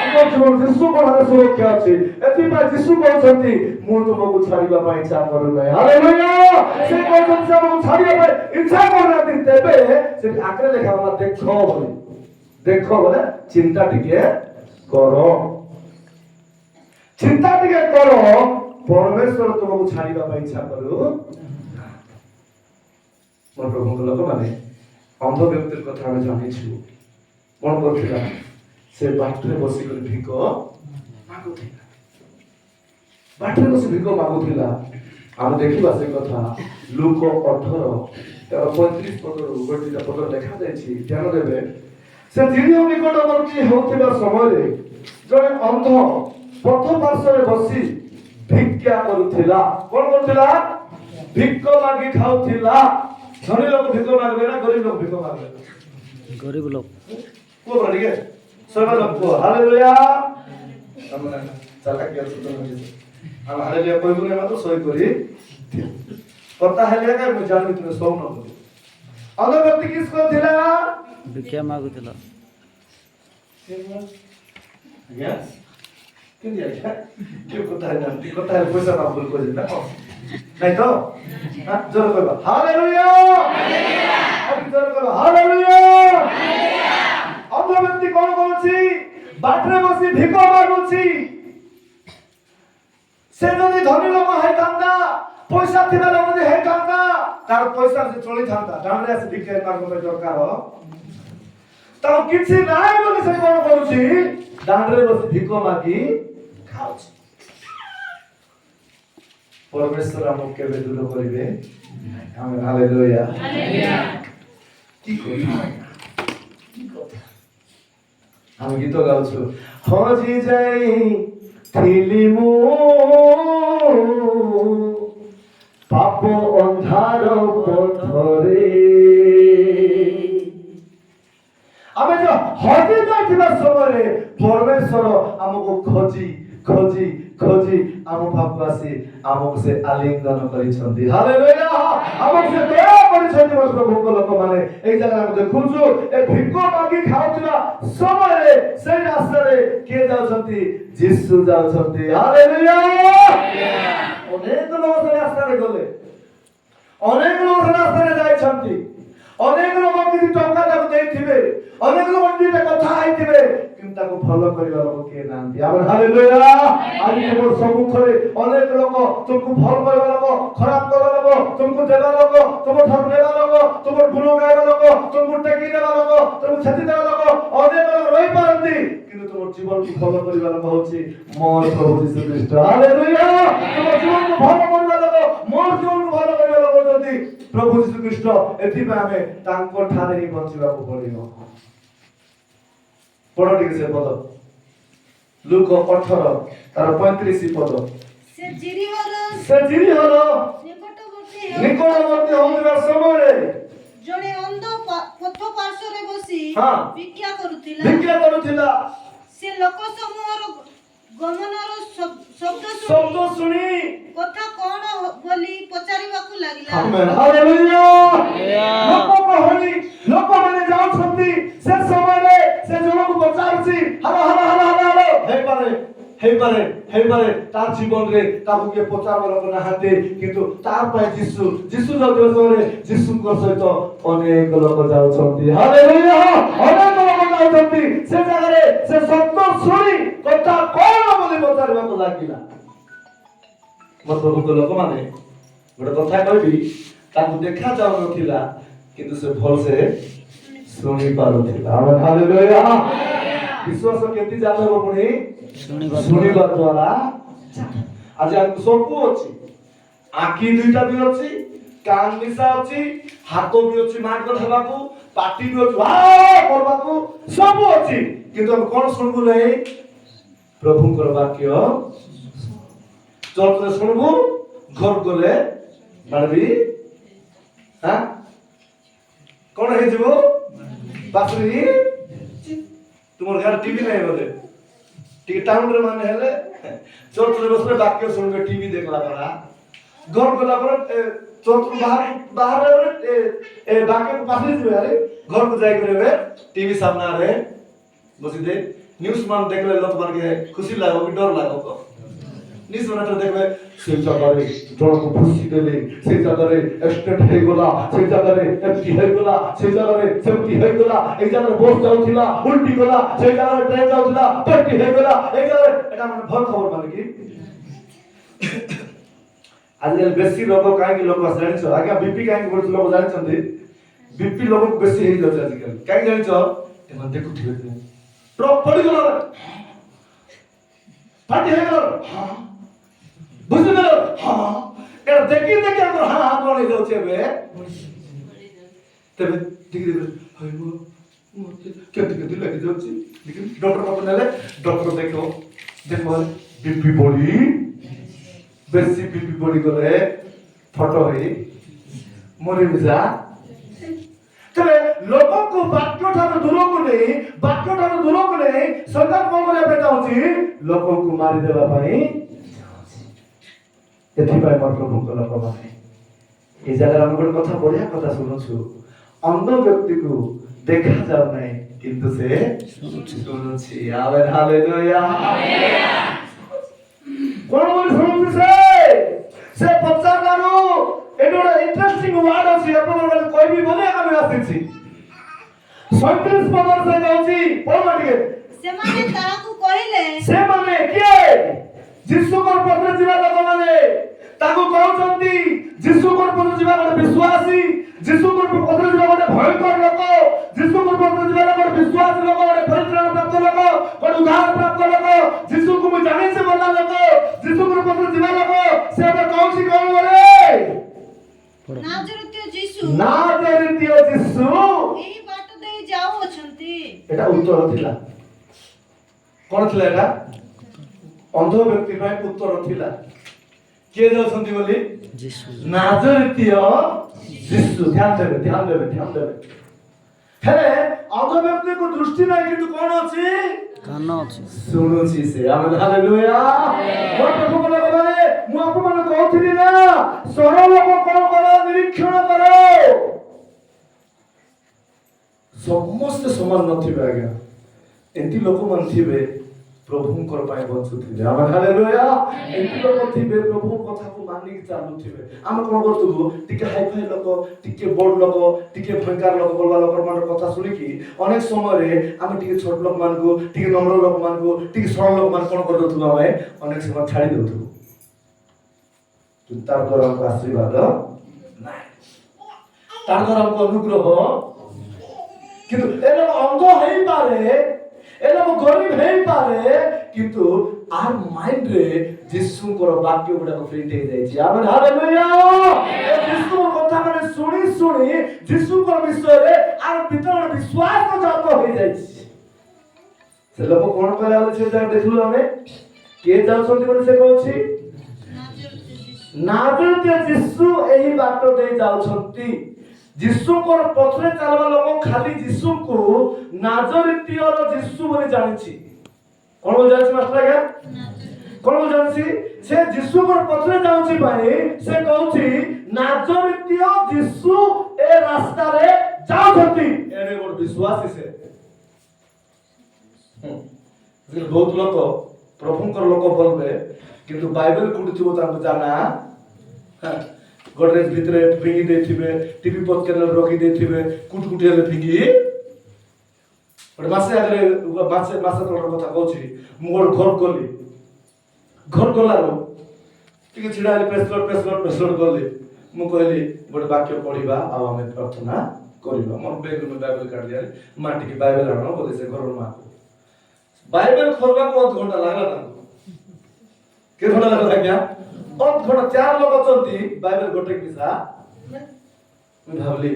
ଆମ ଜୀବନ ଯୀଶୁଙ୍କ ଠାରେ ସୁରକ୍ଷା ଅଛି। ଏଥିପାଇଁ ଯୀଶୁ କହୁଛନ୍ତି ମୁଁ ତୁମକୁ ଛାଡ଼ିବା ପାଇଁ ଇଚ୍ଛା କରୁନାହିଁ। ହାଲେଲୁୟା। ସେ କହୁଛନ୍ତି ସେ ଆମକୁ ଛାଡ଼ିବା ପାଇଁ ଇଚ୍ଛା କରୁନାହାନ୍ତି। ତେବେ ସେଠି ଆଗରେ ଲେଖା ହେଲା ଦେଖ ବୋଲି। ଦେଖ ବୋଲେ ଚିନ୍ତା ଟିକେ କର। ଚିନ୍ତା ଟିକେ କର ପରମେଶ୍ୱର ତୁମକୁ ଛାଡ଼ିବା ପାଇଁ ଇଚ୍ଛା କରୁ। ମୋର ପ୍ରଭୁଙ୍କ ଲୋକମାନେ ଅନ୍ଧ ବ୍ୟକ୍ତିର କଥା ଆମେ ଜାଣିଛୁ। କଣ କରୁଥିଲା? ସେ ବାଟରେ ବସିକରି ଭିକ ମାଗୁଥିଲା। ବାଟରେ ବସି ଭିକ ମାଗୁଥିଲା। ଆମେ ଦେଖିବା ସେ କଥା ଲୁକ 18:35 ପଦରୁ ଗୋଟିଏ ପଦ ଲେଖାଯାଇଛି। ଧ୍ୟାନ ଦେବେ। ସେ ଜିରିୟ ନିକଟବର୍ତ୍ତୀ ହେଉଥିବା ସମୟରେ ଜଣେ ଅନ୍ଧ ପଥ ପାର୍ଶ୍ୱରେ ବସି ଭିକ୍ଷା କରୁଥିଲା। କଣ କରୁଥିଲା? ଭିକ ମାଗି ଖାଉଥିଲା। ଧନୀ ଲୋକ ଭିକ ମାଗବେ ନା ଗରିବ ଲୋକ ଭିକ ମାଗବେ? ଗରିବ ଲୋକ। କୁହ ପରା ଟିକେ ଶୋଇବା ଲୋକ କୁହ ହାଲେଲୁୟା। ଆମେ ଚାଲାକି ଅଛୁ ତ ଆମେ ହାଲେଲୁୟା କହିବୁ ନା ମାତ୍ର ଶୋଇ କରି କଥା ହେଲେ ଏକା ମୁଁ ଜାଣିବି ତୁମେ ଶୋଉନ ବୋଲି। ଅନ୍ଧ ବ୍ୟକ୍ତି କିସ୍ କରୁଥିଲା? ଭିକ୍ଷା ମାଗୁଥିଲା। ଆଜ୍ଞା କେମିତି ଆଜ୍ଞା କିଏ କଥା ହେଇନାହାନ୍ତି? କଥା ହେଲେ ପଇସା ମାଗୁଲ କରିବେ ନା କଣ? ନାଇଁ ତ ଜୋର କହିବା ହାଲେଲୁୟା। ଜୋର କହିବା ହାଲେଲୁୟା। ଅନ୍ଧ ବ୍ୟକ୍ତି କଣ କରୁଛି? ବାଟରେ ବସି ଭିକ ମାଗୁଛି। ସେ ଯଦି ଧନୀ ଲୋକ ହେଇଥାନ୍ତା, ପଇସା ଥିବା ଲୋକ ଯଦି ହେଇଥାନ୍ତା, ତାର ପଇସା ସେ ଚଳିଥାନ୍ତା। ଦାଣ୍ଡରେ ଆସି ଭିକ୍ଷା ମାଗିବା ପାଇଁ ଦରକାର ତାର କିଛି ନାହିଁ ବୋଲି ସେ କଣ କରୁଛି? ଦାଣ୍ଡରେ ବସି ଭିକ ମାଗି ଖାଉଛି। ପରମେଶ୍ୱର ଆମକୁ କେବେ ଦୂର କରିବେ? ଆମେ ହାଲେଲୁୟା। କି କଥା ଆମେ ଗୀତ ଗାଉଛୁ ହଜି ଯାଇଥିଲି ମୁଁ ପାପ ଅନ୍ଧାର ପଥରେ। ଆମେ ଯୋଉ ହଜି ଯାଇଥିବା ସମୟରେ ପରମେଶ୍ୱର ଆମକୁ ଖୋଜି ଖୋଜି ଖୋଜି ଆମ ପାଖକୁ ଆସି ଆମକୁ ସେ ଆଲିଙ୍ଗନ କରିଛନ୍ତି। ହାଲେଲୁୟା। ଆମକୁ ସେ ଦୟା କରିଛନ୍ତି। ମୋ ପ୍ରଭୁଙ୍କ ଲୋକମାନେ ଏଇ ଜାଗାରେ ଆମେ ଦେଖୁଛୁ ଏ ଭିକ ମାଗି ଖାଉଥିବା ସମୟରେ ସେଇ ରାସ୍ତାରେ କିଏ ଯାଉଛନ୍ତି? ଯୀଶୁ ଯାଉଛନ୍ତି। ହାଲେଲୁୟା। ଅନେକ ଲୋକ ସେ ରାସ୍ତାରେ ଗଲେ, ଅନେକ ଲୋକ ସେ ରାସ୍ତାରେ ଯାଇଛନ୍ତି, ଅନେକ ଲୋକ କିଛି ଟଙ୍କା ତାକୁ ଦେଇଥିବେ, ଅନେକ ଲୋକ ଦୁଇଟା କଥା ହେଇଥିବେ, କିନ୍ତୁ ତାକୁ ଭଲ କରିବା ଲୋକ କିଏ ନାହାନ୍ତି। ଆମେ ହାଲେଲୁୟା। ଆଜି ତୁମ ସମ୍ମୁଖରେ ଅନେକ ଲୋକ ତୁମକୁ ଭଲ କରିବା ଲୋକ, ଖରାପ କରିବା ଲୋକ, ତୁମକୁ ଦେବା ଲୋକ, ତୁମ ଠାରୁ ନେବା ଲୋକ, ତୁମର ଗୁଣ ଗାଇବା ଲୋକ, ତୁମକୁ ଟେକି ଦେବା ଲୋକ, ତୁମକୁ ଛେଚି ଦେବା ଲୋକ ଅନେକ ଲୋକ ରହିପାରନ୍ତି, କିନ୍ତୁ ତୁମ ଜୀବନକୁ ଭଲ କରିବା ଲୋକ ହଉଛି ମୋର ପ୍ରଭୁ ଯୀଶୁ ଖ୍ରୀଷ୍ଟ। ହାଲେଲୁୟା। ତୁମ ଜୀବନକୁ ଭଲ କରିବା ଲୋକ, ମୋର ଜୀବନକୁ ଭଲ କରିବା ଲୋକ ହଉଛନ୍ତି ପ୍ରଭୁ ଯୀଶୁ ଖ୍ରୀଷ୍ଟ। ଏଥିପାଇଁ ଆମେ ତାଙ୍କ ଠାରେ ହିଁ ବଞ୍ଚିବାକୁ ପଡିବ। ପଢ ଟିକେ ସେ ପଦ ଲୁକ 18:35 ପଦ। ସେ ଜିରିହର ନିକଟବର୍ତ୍ତୀ ହେଉଥିବା ସମୟରେ ଜଣେ ଅନ୍ଧ ପଥ ପାର୍ଶ୍ୱରେ ବସି ଭିକ୍ଷା କରୁଥିଲା। ସେ ଲୋକ ସମୂହର ଗମନର ଶବ୍ଦ ଶୁଣି କଥା କଣ ବୋଲି ପଚାରିବାକୁ ଲାଗିଲା। ଆମେନ୍ ହାଲେଲୁୟା। ଲୋକମାନେ ଯାଉଛନ୍ତି ସେ ସମୟରେ ସେ ଜଣକୁ ପଚାରୁଛି hello hello hello hello hello ହେଇପାରେ ତାର ଜୀବନରେ ତାକୁ କିଏ ପଚାରିବା ଲୋକ ନାହାନ୍ତି, କିନ୍ତୁ ତା ପାଇଁ ଯୀଶୁ ଯାଉଥିବା ସମୟରେ ଯୀଶୁଙ୍କ ସହିତ ଅନେକ ଲୋକ ଯାଉଛନ୍ତି। ହାଲେଲୁୟା। ଅନେକ ଲୋକ ଯାଉଛନ୍ତି ସେ ଜାଗାରେ ସେ ଶବ୍ଦ ଶୁଣି କଥା କଣ ବୋଲି ପଚାରିବାକୁ ଲାଗିଲା। ମୋ ପ୍ରଭୁଙ୍କ ଲୋକମାନେ ଗୋଟେ କଥା କହିବି, ତାକୁ ଦେଖା ଯାଉନଥିଲା କିନ୍ତୁ ସେ ଭଲସେ ଶୁଣି ପାରୁଥିଲା। ଆମେ ହାଲେଲୁୟା। ବିଶ୍ୱାସ କେମିତି ଜାଣିବ? ପୁଣି ଶୁଣିବା ଦ୍ୱାରା। ଆଜି ଆମକୁ ସବୁ ଅଛି, ଆଖି ଦୁଇଟା ବି ଅଛି, କାନ ମିଶା ଅଛି, ହାତ ବି ଅଛି ମାର୍ଗ ଦେବାକୁ, ପାଟି ବି ଅଛି କରିବାକୁ, ସବୁ ଅଛି, କିନ୍ତୁ ଆମେ କଣ ଶୁଣିବୁ ନାହିଁ? ପ୍ରଭୁଙ୍କର ବାକ୍ୟ ଚର୍ଚ୍ଚରେ ଶୁଣିବୁ, ଘର ଗଲେ ବାড়বি କଣ ହେଇଯିବ? ବାସୁରୀ ତୁମର ଘର ଟିଭି ନାହିଁ ବୋଧେ टी टाउन रे माने हेले चर्च रे बसले वाक्य सुन के टीवी देखला परा घर गला पर चर्च बाहर बाहर ए वाक्य को पास ले अरे घर को जाई करे टीवी सामने आ रहे बसी दे न्यूज़ मान देखले लोग मान के खुशी लागो कि डर लागो को न्यूज़ मान तो देखले से जगह जण को खुशी देले से जगह एक्सटेंट हे गला से जगह एफटी हे गला से जगह सेफ्टी हे गला एक जगह बस जाउथिला उल्टी गला से जगह ट्रेन जाउथिला पट्टी हे गला एक जगह एटा मन भल खबर माने कि आजकल बेसी लोग काहे कि लोग जानि छ आगे बीपी काहे कि लोग जानि छथि बीपी लोग बेसी हे जाछ आजकल काहे जानि छ एमन देखुथिबे ट्रक पड़ी गला पट्टी हे गला हां बुझले हां ए देखि देखि हमर हां हां कोन जाउ छे बे तबे देखि देखि हाय मो केते लगे जाउ छी लेकिन डॉक्टर को नेले डॉक्टर देखो बीपी बॉडी बेसी बीपी बॉडी गले फटो है मरि जा तबे लोगों को वाक्य ठार दूर को नहीं वाक्य ठार दूर को नहीं सरकार कोन करे बेटा होची लोगों को मारि देबा पई एथिपाई प्रभु को लोक माने ए जगह हम गोटे कथा बढ़िया कथा सुनुछु अंध व्यक्ति को देखा जाउ नहीं किंतु से सुनुछि आमेन हालेलुया कोन बोली सुनुछि से पचारारो एडोडा इंटरेस्टिंग वर्ड अछि अपन बोले कोई भी बोले आमे आसीछि 37 पदर से कहछि पढ़ माटिके से माने ताकू कहिले से माने के जिसु को पत्र जीवा लोक माने ताकू कहउछंती जिसु को पत्र जीवा गोटे विश्वासी जिसु को पत्र जीवा गोटे भयंकर लोक जिसु को पत्र जीवा गोटे विश्वासी लोक गोटे परित्राण प्राप्त लोक गोटे उद्धार प्राप्त लोक जिसु को मैं जाने से बोला लोक जिसु को पत्र जीवा लोक से अब कौन बोले नाजरीय जिसु एही बाट देई जाऊ अछंती एटा उत्तर थिला कोन थिला एटा अंध व्यक्ति भाई उत्तर थिला के जाउछंती बोली यीशु नाजरीय जिसु ध्यान देबे हेले अंध व्यक्ति को दृष्टि नहीं किंतु कोन अछि कान अछि सुनुछि से आमेन हालेलुया मोर प्रभु बोले बोले मु आपन मन कहथिली ना सरल लोक कोन करो निरीक्षण करो समस्त समान नथिबे आज्ञा एंती लोक मन थिबे प्रभु कर पाए बचुथिबे आमेन हालेलुया एंती लोक थिबे प्रभु कथा को मानिक चालुथिबे हम कोन करथुबो टिके हाई फाई लोक टिके बड़ लोक टिके भयंकर लोक बोलवा लोक मान कथा सुनि कि अनेक समय रे हम टिके छोट लोक मान को टिके नम्र लोक मान को टिके सरल लोक मान कोन करथुबो हमें अनेक समय छाड़ी देथुबो कि तार द्वारा हमको आशीर्वाद नाही तार द्वारा हमको अनुग्रह किंतु ए लोक अंध हेई पारे ए लोक गरीब हेई पारे किंतु आर माइंड रे जिसु को वाक्य गुडा को प्रिंट हे जाय छी आमेन हालेलुया ए जिसु को कथा माने सुनी सुनी जिसु को विषय रे आर भीतर विश्वास को जात हो जाय छी से लोक कोन कहला छै जा देखलु हमें के जाउछंती बोले से कहू छी नाजरीय जिसु एही बाट दे जाउछंती जिसु को पथरे चलवा लोक खाली जिसु को नाजरीय रो जिसु बोले जानि छी कोन बोल जानि मास्टर आज्ञा कोन बोल जानि से जिसु को पथरे जाउछि भाई से कहउछि नाजरीय जिसु ए रास्ता रे जाउछंती एने गोट विश्वासी से बहुत लोक प्रभुकर लोक बोलबे किंतु बाइबल कुटुथिबो तांको जाना गोडरेज भितरे फिंगी देथिबे टीवी पॉड चैनल रखी देथिबे कुटकुटी हेले फिंगी और मासे आगरे मासे तोर कथा कहछि मोर घर गलारो टिके छिडा हेले प्रेस लॉट गले मु कहली गोटे वाक्य पढिबा आ हमें प्रार्थना करिबा मोर बैग में बाइबल काढ दिया माटी के बाइबल आनो बोले से घर मा बाइबल खोलबा को 1 घंटा लागला तांको के घंटा लागला क्या 1 घंटा 4 लोग अछंती बाइबल गोटे किसा मैं भाबली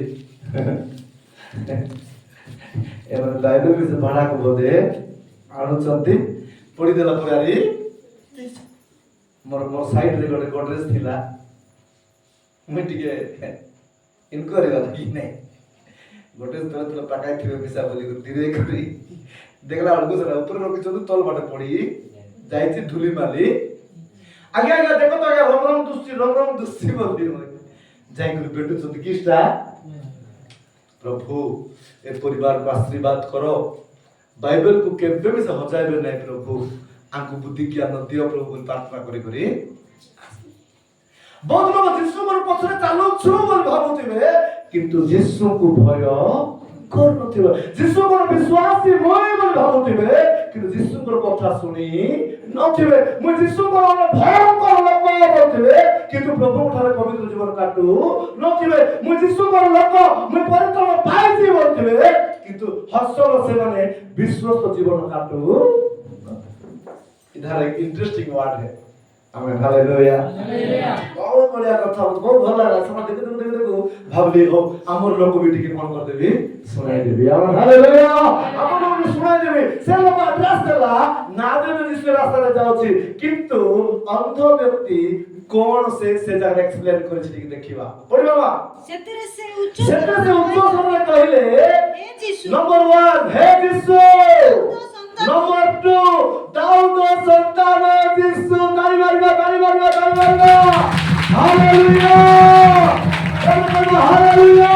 एमन बाइबल में से भाड़ा को बोदे आनुचंती पढि देला पुरारी मोर साइड रे गोटे गोडरेज थिला मैं टिके इनको रे कि नहीं गोटे तो पकाई थिबे पिसा बोली धीरे करी देखला बेलू से ऊपर रखी तल बाटे पड़ी जाइए धूली माली आगे आगे देखो तो आगे रम रम दुष्टि बोली जाई बेटू किसटा प्रभु ए परिवार को आशीर्वाद करो बाइबल को केबे भी से हजाइबे नहीं प्रभु आंकु बुद्धि ज्ञान दियो प्रभु प्रार्थना करी करी बहुत लोग यीशु को पछरे चालू छु बोल भाबुथिबे किंतु यीशु को भय करनथिबे यीशु को विश्वासी मोय बोल भाबुथिबे किंतु यीशु को कथा सुनी नथिबे मु यीशु को भयंकर लोक बोलथिबे किंतु प्रभु ठारे पवित्र जीवन काटू नथिबे मु यीशु को लोक मु परित्राण पाइछि बोलथिबे किंतु हसल से माने विश्वास जीवन काटू इधर एक इंटरेस्टिंग वर्ड है आमेन हालेलुया बहुत बढ़िया कथा बहुत भल लागला समय देखो भाबली हो हमर लोक बेटी के कोन कर देबी सुनाई देबी आमेन हालेलुया हमर लोक सुनाई देबी से लोक एड्रेस देला ना देबे जिस रास्ता रे जाउची किंतु अंध व्यक्ति कोन से जगह एक्सप्लेन करे छी देखिबा पढ़ी बाबा सेतरे से उच्च सबले कहले हे यीशु नंबर 1 हे यीशु नंबर 2 दाऊद संतान यीशु ताली मारगा हालेलुया हालेलुया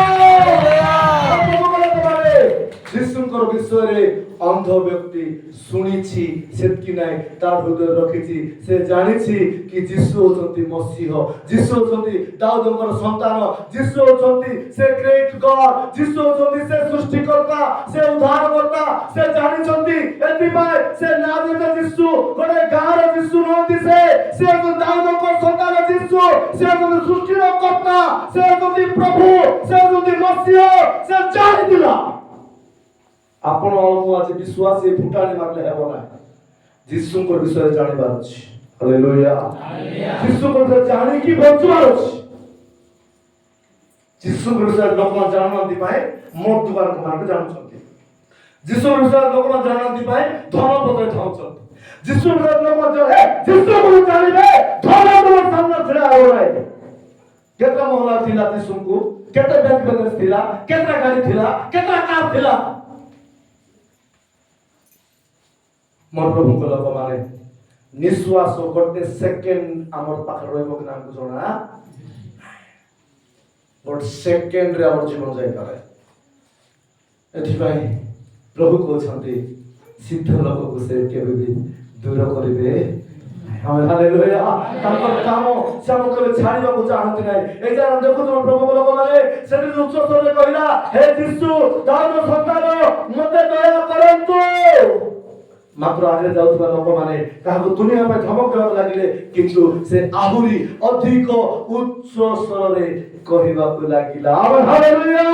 यीशुଙ୍କର ବିଷୟରେ अंध व्यक्ति शुणिछि सेतकी नाही तार हृदय रखिछि से जानिछि कि यीशु होचंती मसीह यीशु होचंती दाऊदଙ୍କର संतान यीशु होचंती से ग्रेट गॉड यीशु होचंती से सृष्टिकर्ता से उद्धारकर्ता से जानिछंती एति पाए से नाजरेथ यीशु गोटे गाँर यीशु नहंती से दाऊदଙ୍କ संतान यीशु से सृष्टिर कर्ता से प्रभु से मसीह से जानिथिला आपण मु आज विश्वास ए फुटाणी मारले हेबो ना यीशु को विषय जानिबार अछि हालेलुया यीशु को जानि कि बचबार अछि यीशु को विषय लोक जानନ୍ତି पाए मोट दुबार को मार्ग जानछंती यीशु को विषय लोक जानନ୍ତି पाए धन पदे ठाउछंती यीशु को लोक जाने यीशु को जानिबे धन को सामने छड़ा हो रहा है केतना मोहला थिला यीशु को केतना बैंक बैलेंस थिला केतना गाड़ी थिला केतना कार थिला मोर प्रभु को लोक माने निश्वास गोटे सेकेंड हमर पाखर रहबो कि नाम को जणा गोटे सेकेंड रे हमर जीवन जाय पारे एथि भाई प्रभु को छंती सिद्ध लोक को से केबे भी दूर करिवे आमेन हालेलुया ताकर काम सब को छाड़िबा को चाहंती नै ए जे हम देखो तुम प्रभु को लोक माने सेति उच्च स्वरे कहिला हे यीशु दाऊद संतान मते दया करंतु मात्र आगे जाउथबा लोक माने काहको दुनिया में धमक देबा लागिले किंतु से आहुरी अधिक उच्च स्वरे कहिबा को लागिला आमेन हालेलुया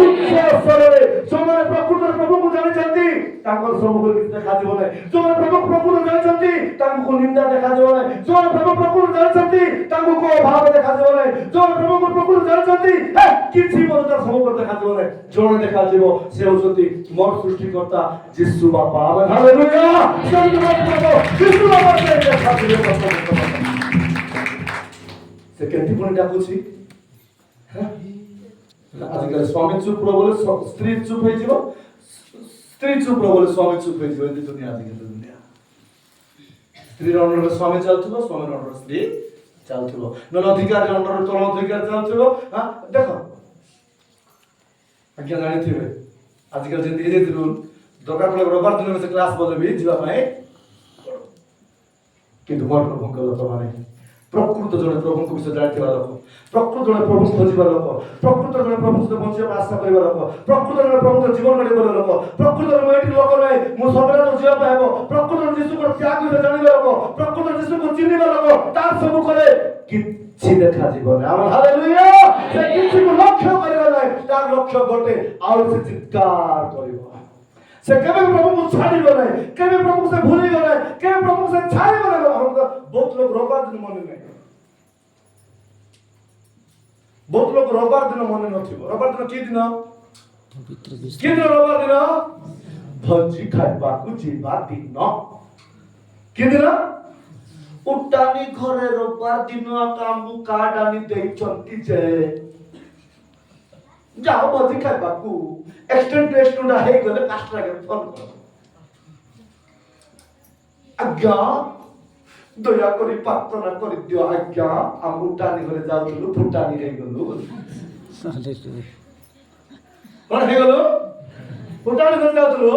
उच्च स्वरे जोमाने प्रकृत प्रभु को जानि छथि तांकर सब को किछ देखा दिबो नै जोमाने प्रभु को जानि छथि तांको निंदा देखा दिबो नै जोमाने प्रभु को जानि छथि तांको को भाव देखा दिबो नै जोमाने प्रभु को जानि छथि किछि बोलता सब को देखा दिबो नै जोने देखा दिबो से होछथि मोर सृष्टिकर्ता यीशु बापा आमेन हालेलुया यीशु बापा से देखा दिबो से केति पुणी डाकुछि आजकल स्वामी चुप बोले स्त्री चुप हो जीवो स्त्री चुप बोले स्वामी चुप हो जीवो ये दुनिया आजकल दुनिया स्त्री अंडर स्वामी चलथबो स्वामी अंडर स्त्री चलथबो न अधिकार अंडर तल अधिकार चलथबो हां देखो आज्ञा जानि थिबे आजकल जे धीरे धीरे दरकार पड़े रविवार दिन में से क्लास बोले भी जीवा पाए किंतु मोर प्रभु को लोक माने प्रकृत जने प्रभु को विषय जानथिबा लोक प्रकृत जने प्रभु खोजिबा लोक प्रकृत जने प्रभु से बंचिबा आशा करबा लोक प्रकृत जने प्रभु से जीवन गढिबा लोक प्रकृत जने मोइटी लोक नै मु सबरा तो जीवा पाएबो प्रकृत जने यीशु को त्याग विषय जानिबा लोक प्रकृत यीशु को चिनिबा लोक तार सब करे किछि देखा जीवन आमेन हालेलुया से किछि को लक्ष्य करबा नै तार लक्ष्य गोटे आउ से चित्कार करबो से केबे प्रभु को छाड़िबो नै केबे प्रभु से भूलिबो नै केबे प्रभु से छाड़िबो नै हम बहुत लोग रविवार दिन मन नै बहुत लोग रविवार दिन मन नथिबो रविवार दिन की दिन की दिन रविवार दिन भजी खाइबा को जीवा दिन की दिन उटानी घरे रविवार दिन काम कार्ड आनी देई चंती जे जाओ भजी खाइबा को एक्सटेंड टेस्ट ना हे गले पास्टर के फोन कर आज्ञा दया करी प्रार्थना कर दियो आज्ञा हम उठानी घरे जाउलु फुटानी हे गलु कोन हे गलु फुटानी घरे जाउलु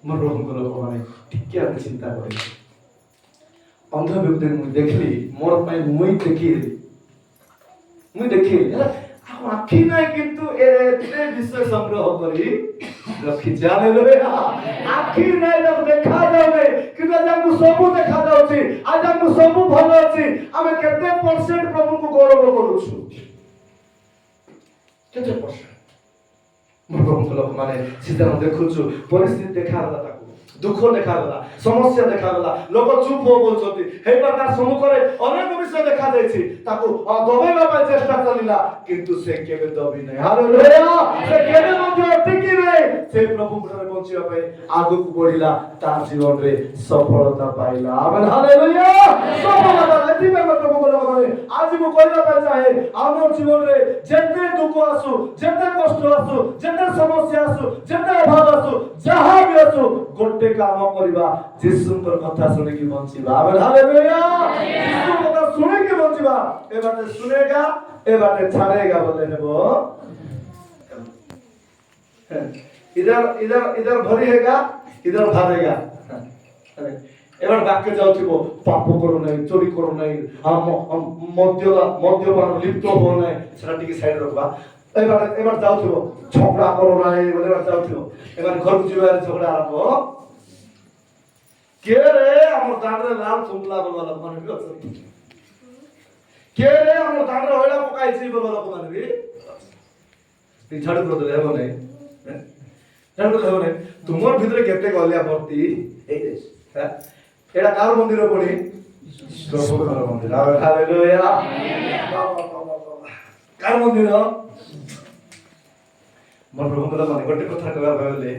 मोर प्रभु लोक माने टिके हम चिंता करे अंध व्यक्ति मु देखली मोर पय मुई देखी आखि নাই কিন্তু এতে বিষয় সংগ্রহ করি রখি হালেলুয়া আখি নাই দেখা যাবে কিন্তু আজ আমু সবু দেখা যাচ্ছে আজ আমু সবু ভালো আছে আমি কেতে % প্রভুকে গৌরব করুছু কেতে %? मोर प्रभु लोक माने सीधा देखुछु परिस्थिति देखागला ताकू दुख देखागला समस्या देखागला लोक चुप हो बोलछथि हे प्रकार सम्मुखरे अनेक विषय देखा जायछि ताकू दबाइबा ପାଇଁ चेष्टा चलिला किंतु से केबे दबी नै हालेलुया से केबे मध्ये टिकी नै से प्रभु पुरे बंचिबा ପାଇଁ आगु बढ़िला ता जीवन रे सफलता पाइला आमेन हालेलुया सफलता लेति में प्रभु लोक माने आज मु कहला ପାଇଁ चाहे हमर जीवन रे जेते दुख आसु जेते कष्ट आसु जेते समस्या आसु जेते अभाव आसु जहां भी आसु गोटे काम करबा यीशुकर कथा सुनि कि बंचिबा आमेन हालेलुया यीशु कथा सुनि कि बंचिबा ए बाटे सुनेगा ए बाटे छाड़ेगा बोले हेबो इधर इधर इधर भरिएगा इधर भरेगा एबार वाक्य जाउथिबो पाप करू नै चोरी करू नै मद्यपान लिप्त हो नै सेटा टिके साइड रखबा एबार जाउथिबो झगड़ा करू नै बोले एबार जाउथिबो एबार घर जिबार झगड़ा आरंभ के रे हमर दांडरे लाल थुमला बोलला माने भी के रे हमर दांडरे होइला पकाइछि बोलला माने भी ती झाड़ू कर दे हेबो नै झाड़ू कर हेबो नै तुमर भितरे केते गलिया भर्ती ए है एडा कार मंदिर पड़ी प्रभुकर मंदिर हालेलुया कार मंदिर मोर प्रभुकर माने गोटे कथा कहबा भले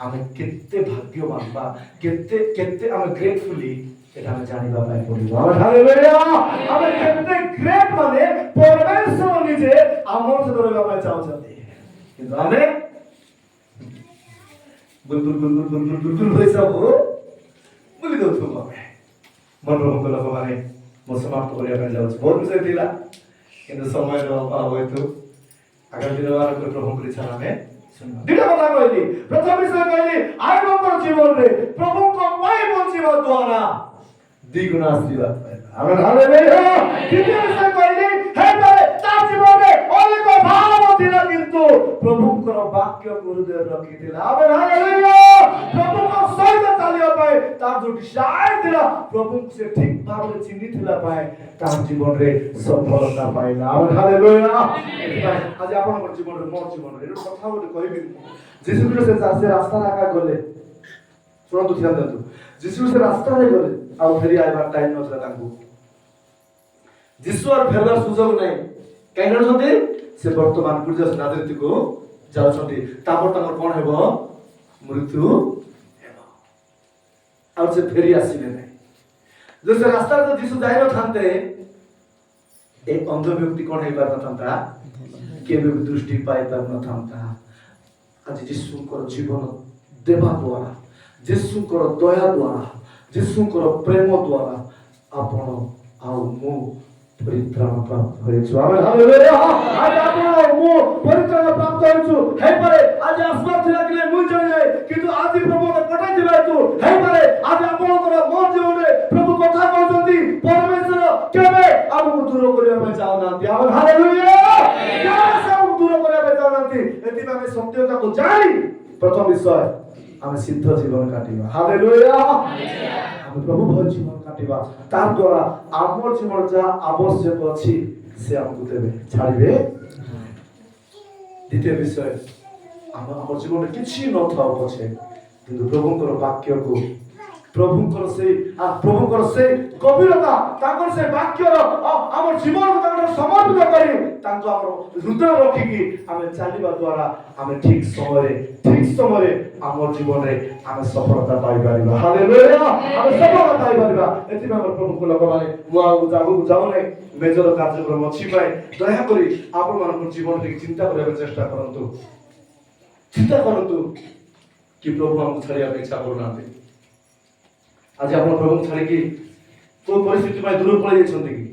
आमे केते भाग्यवान बा केते केते आमे ग्रेटफुली एटा आमे जानिबा पाइ पड़िबो हालेलुया आमे केते ग्रेट माने परमेश्वर निजे आमर से दरबा पाइ चाहउछथि किंतु आमे बुलबुल होइसा हो बोली दो तुम हमें मन प्रभु लोक माने मो समाप्त करिया ପାଇଁ जाउछ बहुत विषय थिला किंतु समय रो अभाव हेतु आगामी दिन वार प्रभु को इच्छा में सुनबा दिटा कथा कहली प्रथम विषय कहली आइ मोर जीवन रे प्रभु को पाई बंचिबा द्वारा द्विगुण आशीर्वाद पाइबा आमेन हालेलुया द्वितीय विषय कहली हे माने ता जीवन रे अनेक भाव थिला किंतु प्रभु को वाक्य को हृदय रखी थिला आमेन हालेलुया प्रभु को सहित चालिया पाए तार जो डिजायर थिला प्रभु से ठीक भाव रे चिन्हित थिला पाए तार जीवन रे सफलता पाइला आमेन हालेलुया आज आपन जीवन रे मोर जीवन रे कथा गोटे कहबी जीसु ख्रीष्ट से रास्ता राखा गले सुनतु ध्यान देतु जीसु से रास्ता रे गले आ फेरी आइबार टाइम नथला तांकू जीसु और फेरबार सुযোগ नै काई नथते से वर्तमान पूर्जा नादरित को जाउछथि तापर तापर कोन हेबो मृत्यु हेबो और से फेरी आसीबे नै जैसे रास्ता रे जीसु जाय न थानते एक अंध व्यक्ति कोन हे पार न थानता केबे दृष्टि पाइ पार न थानता आज जीसु को जीवन देवा द्वारा जीसु को दया द्वारा जीसु को प्रेम द्वारा आपण आ मु परित्राण प्राप्त होइछु आमेन हालेलुया आज आपण मु परित्राण प्राप्त होइछु हे पारे आज आसमान थिला कि मु जानि नै किंतु आज प्रभु को पठाइ दिबा तू हे पारे आज आपण को मोर जीवन रे प्रभु कथा कहउछथि परमेश्वर केबे हमकु दूर करिया ପାଇଁ चाहनांती आमेन हालेलुया केबे सब दूर करिया ପାଇଁ चाहनांती एति में सत्यता को जानि प्रथम विषय आमे सिद्ध जीवन काटिबा हालेलुया हम प्रभु भल जीवन काटिबा तार द्वारा आमर जीवन जा आवश्यक अछि से हमकु देबे छाड़िबे द्वितीय विषय आमर जीवन में किछि न थाओ पछे किंतु प्रभुकर वाक्य को प्रभुकर से गभीरता ताकर से वाक्य आमर जीवन को ताकर समर्पित करी तांको आमर हृदय रखी कि आमे चालिबा द्वारा आमे ठीक समय आमर जीवन रे आमे सफलता पाइ परिबा हालेलुया आमे सफलता पाइ परिबा एति में प्रभु को लोक माने मुआ जाऊ नै मेजर कार्यक्रम अछि पाए दया करी आपण मान जीवन रे चिंता करबा चेष्टा करंतु कि प्रभु हमको छाड़िया इच्छा करूनाहांती आज आप प्रभु छाड़िकी को परिस्थिति में दूर पड़े जाइछन्ति कि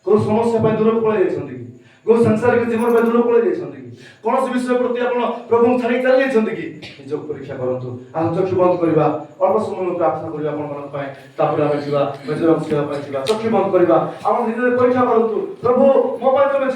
को समस्या में दूर पड़े जाइछन्ति कि को सांसारिक जीवन में दूर पड़े जाइछन्ति कि कौन विषय प्रति आप प्रभु छाड़ी चली जाइछन्ति कि निज परीक्षा करंतु आज चक्षु बंद करबा अल्प समय प्रार्थना करबा आपण मन पाए तापर हम जीवा मेजर सेवा पाए जीवा चक्षु बंद करबा आप निज परीक्षा करंतु प्रभु मो पाए तमे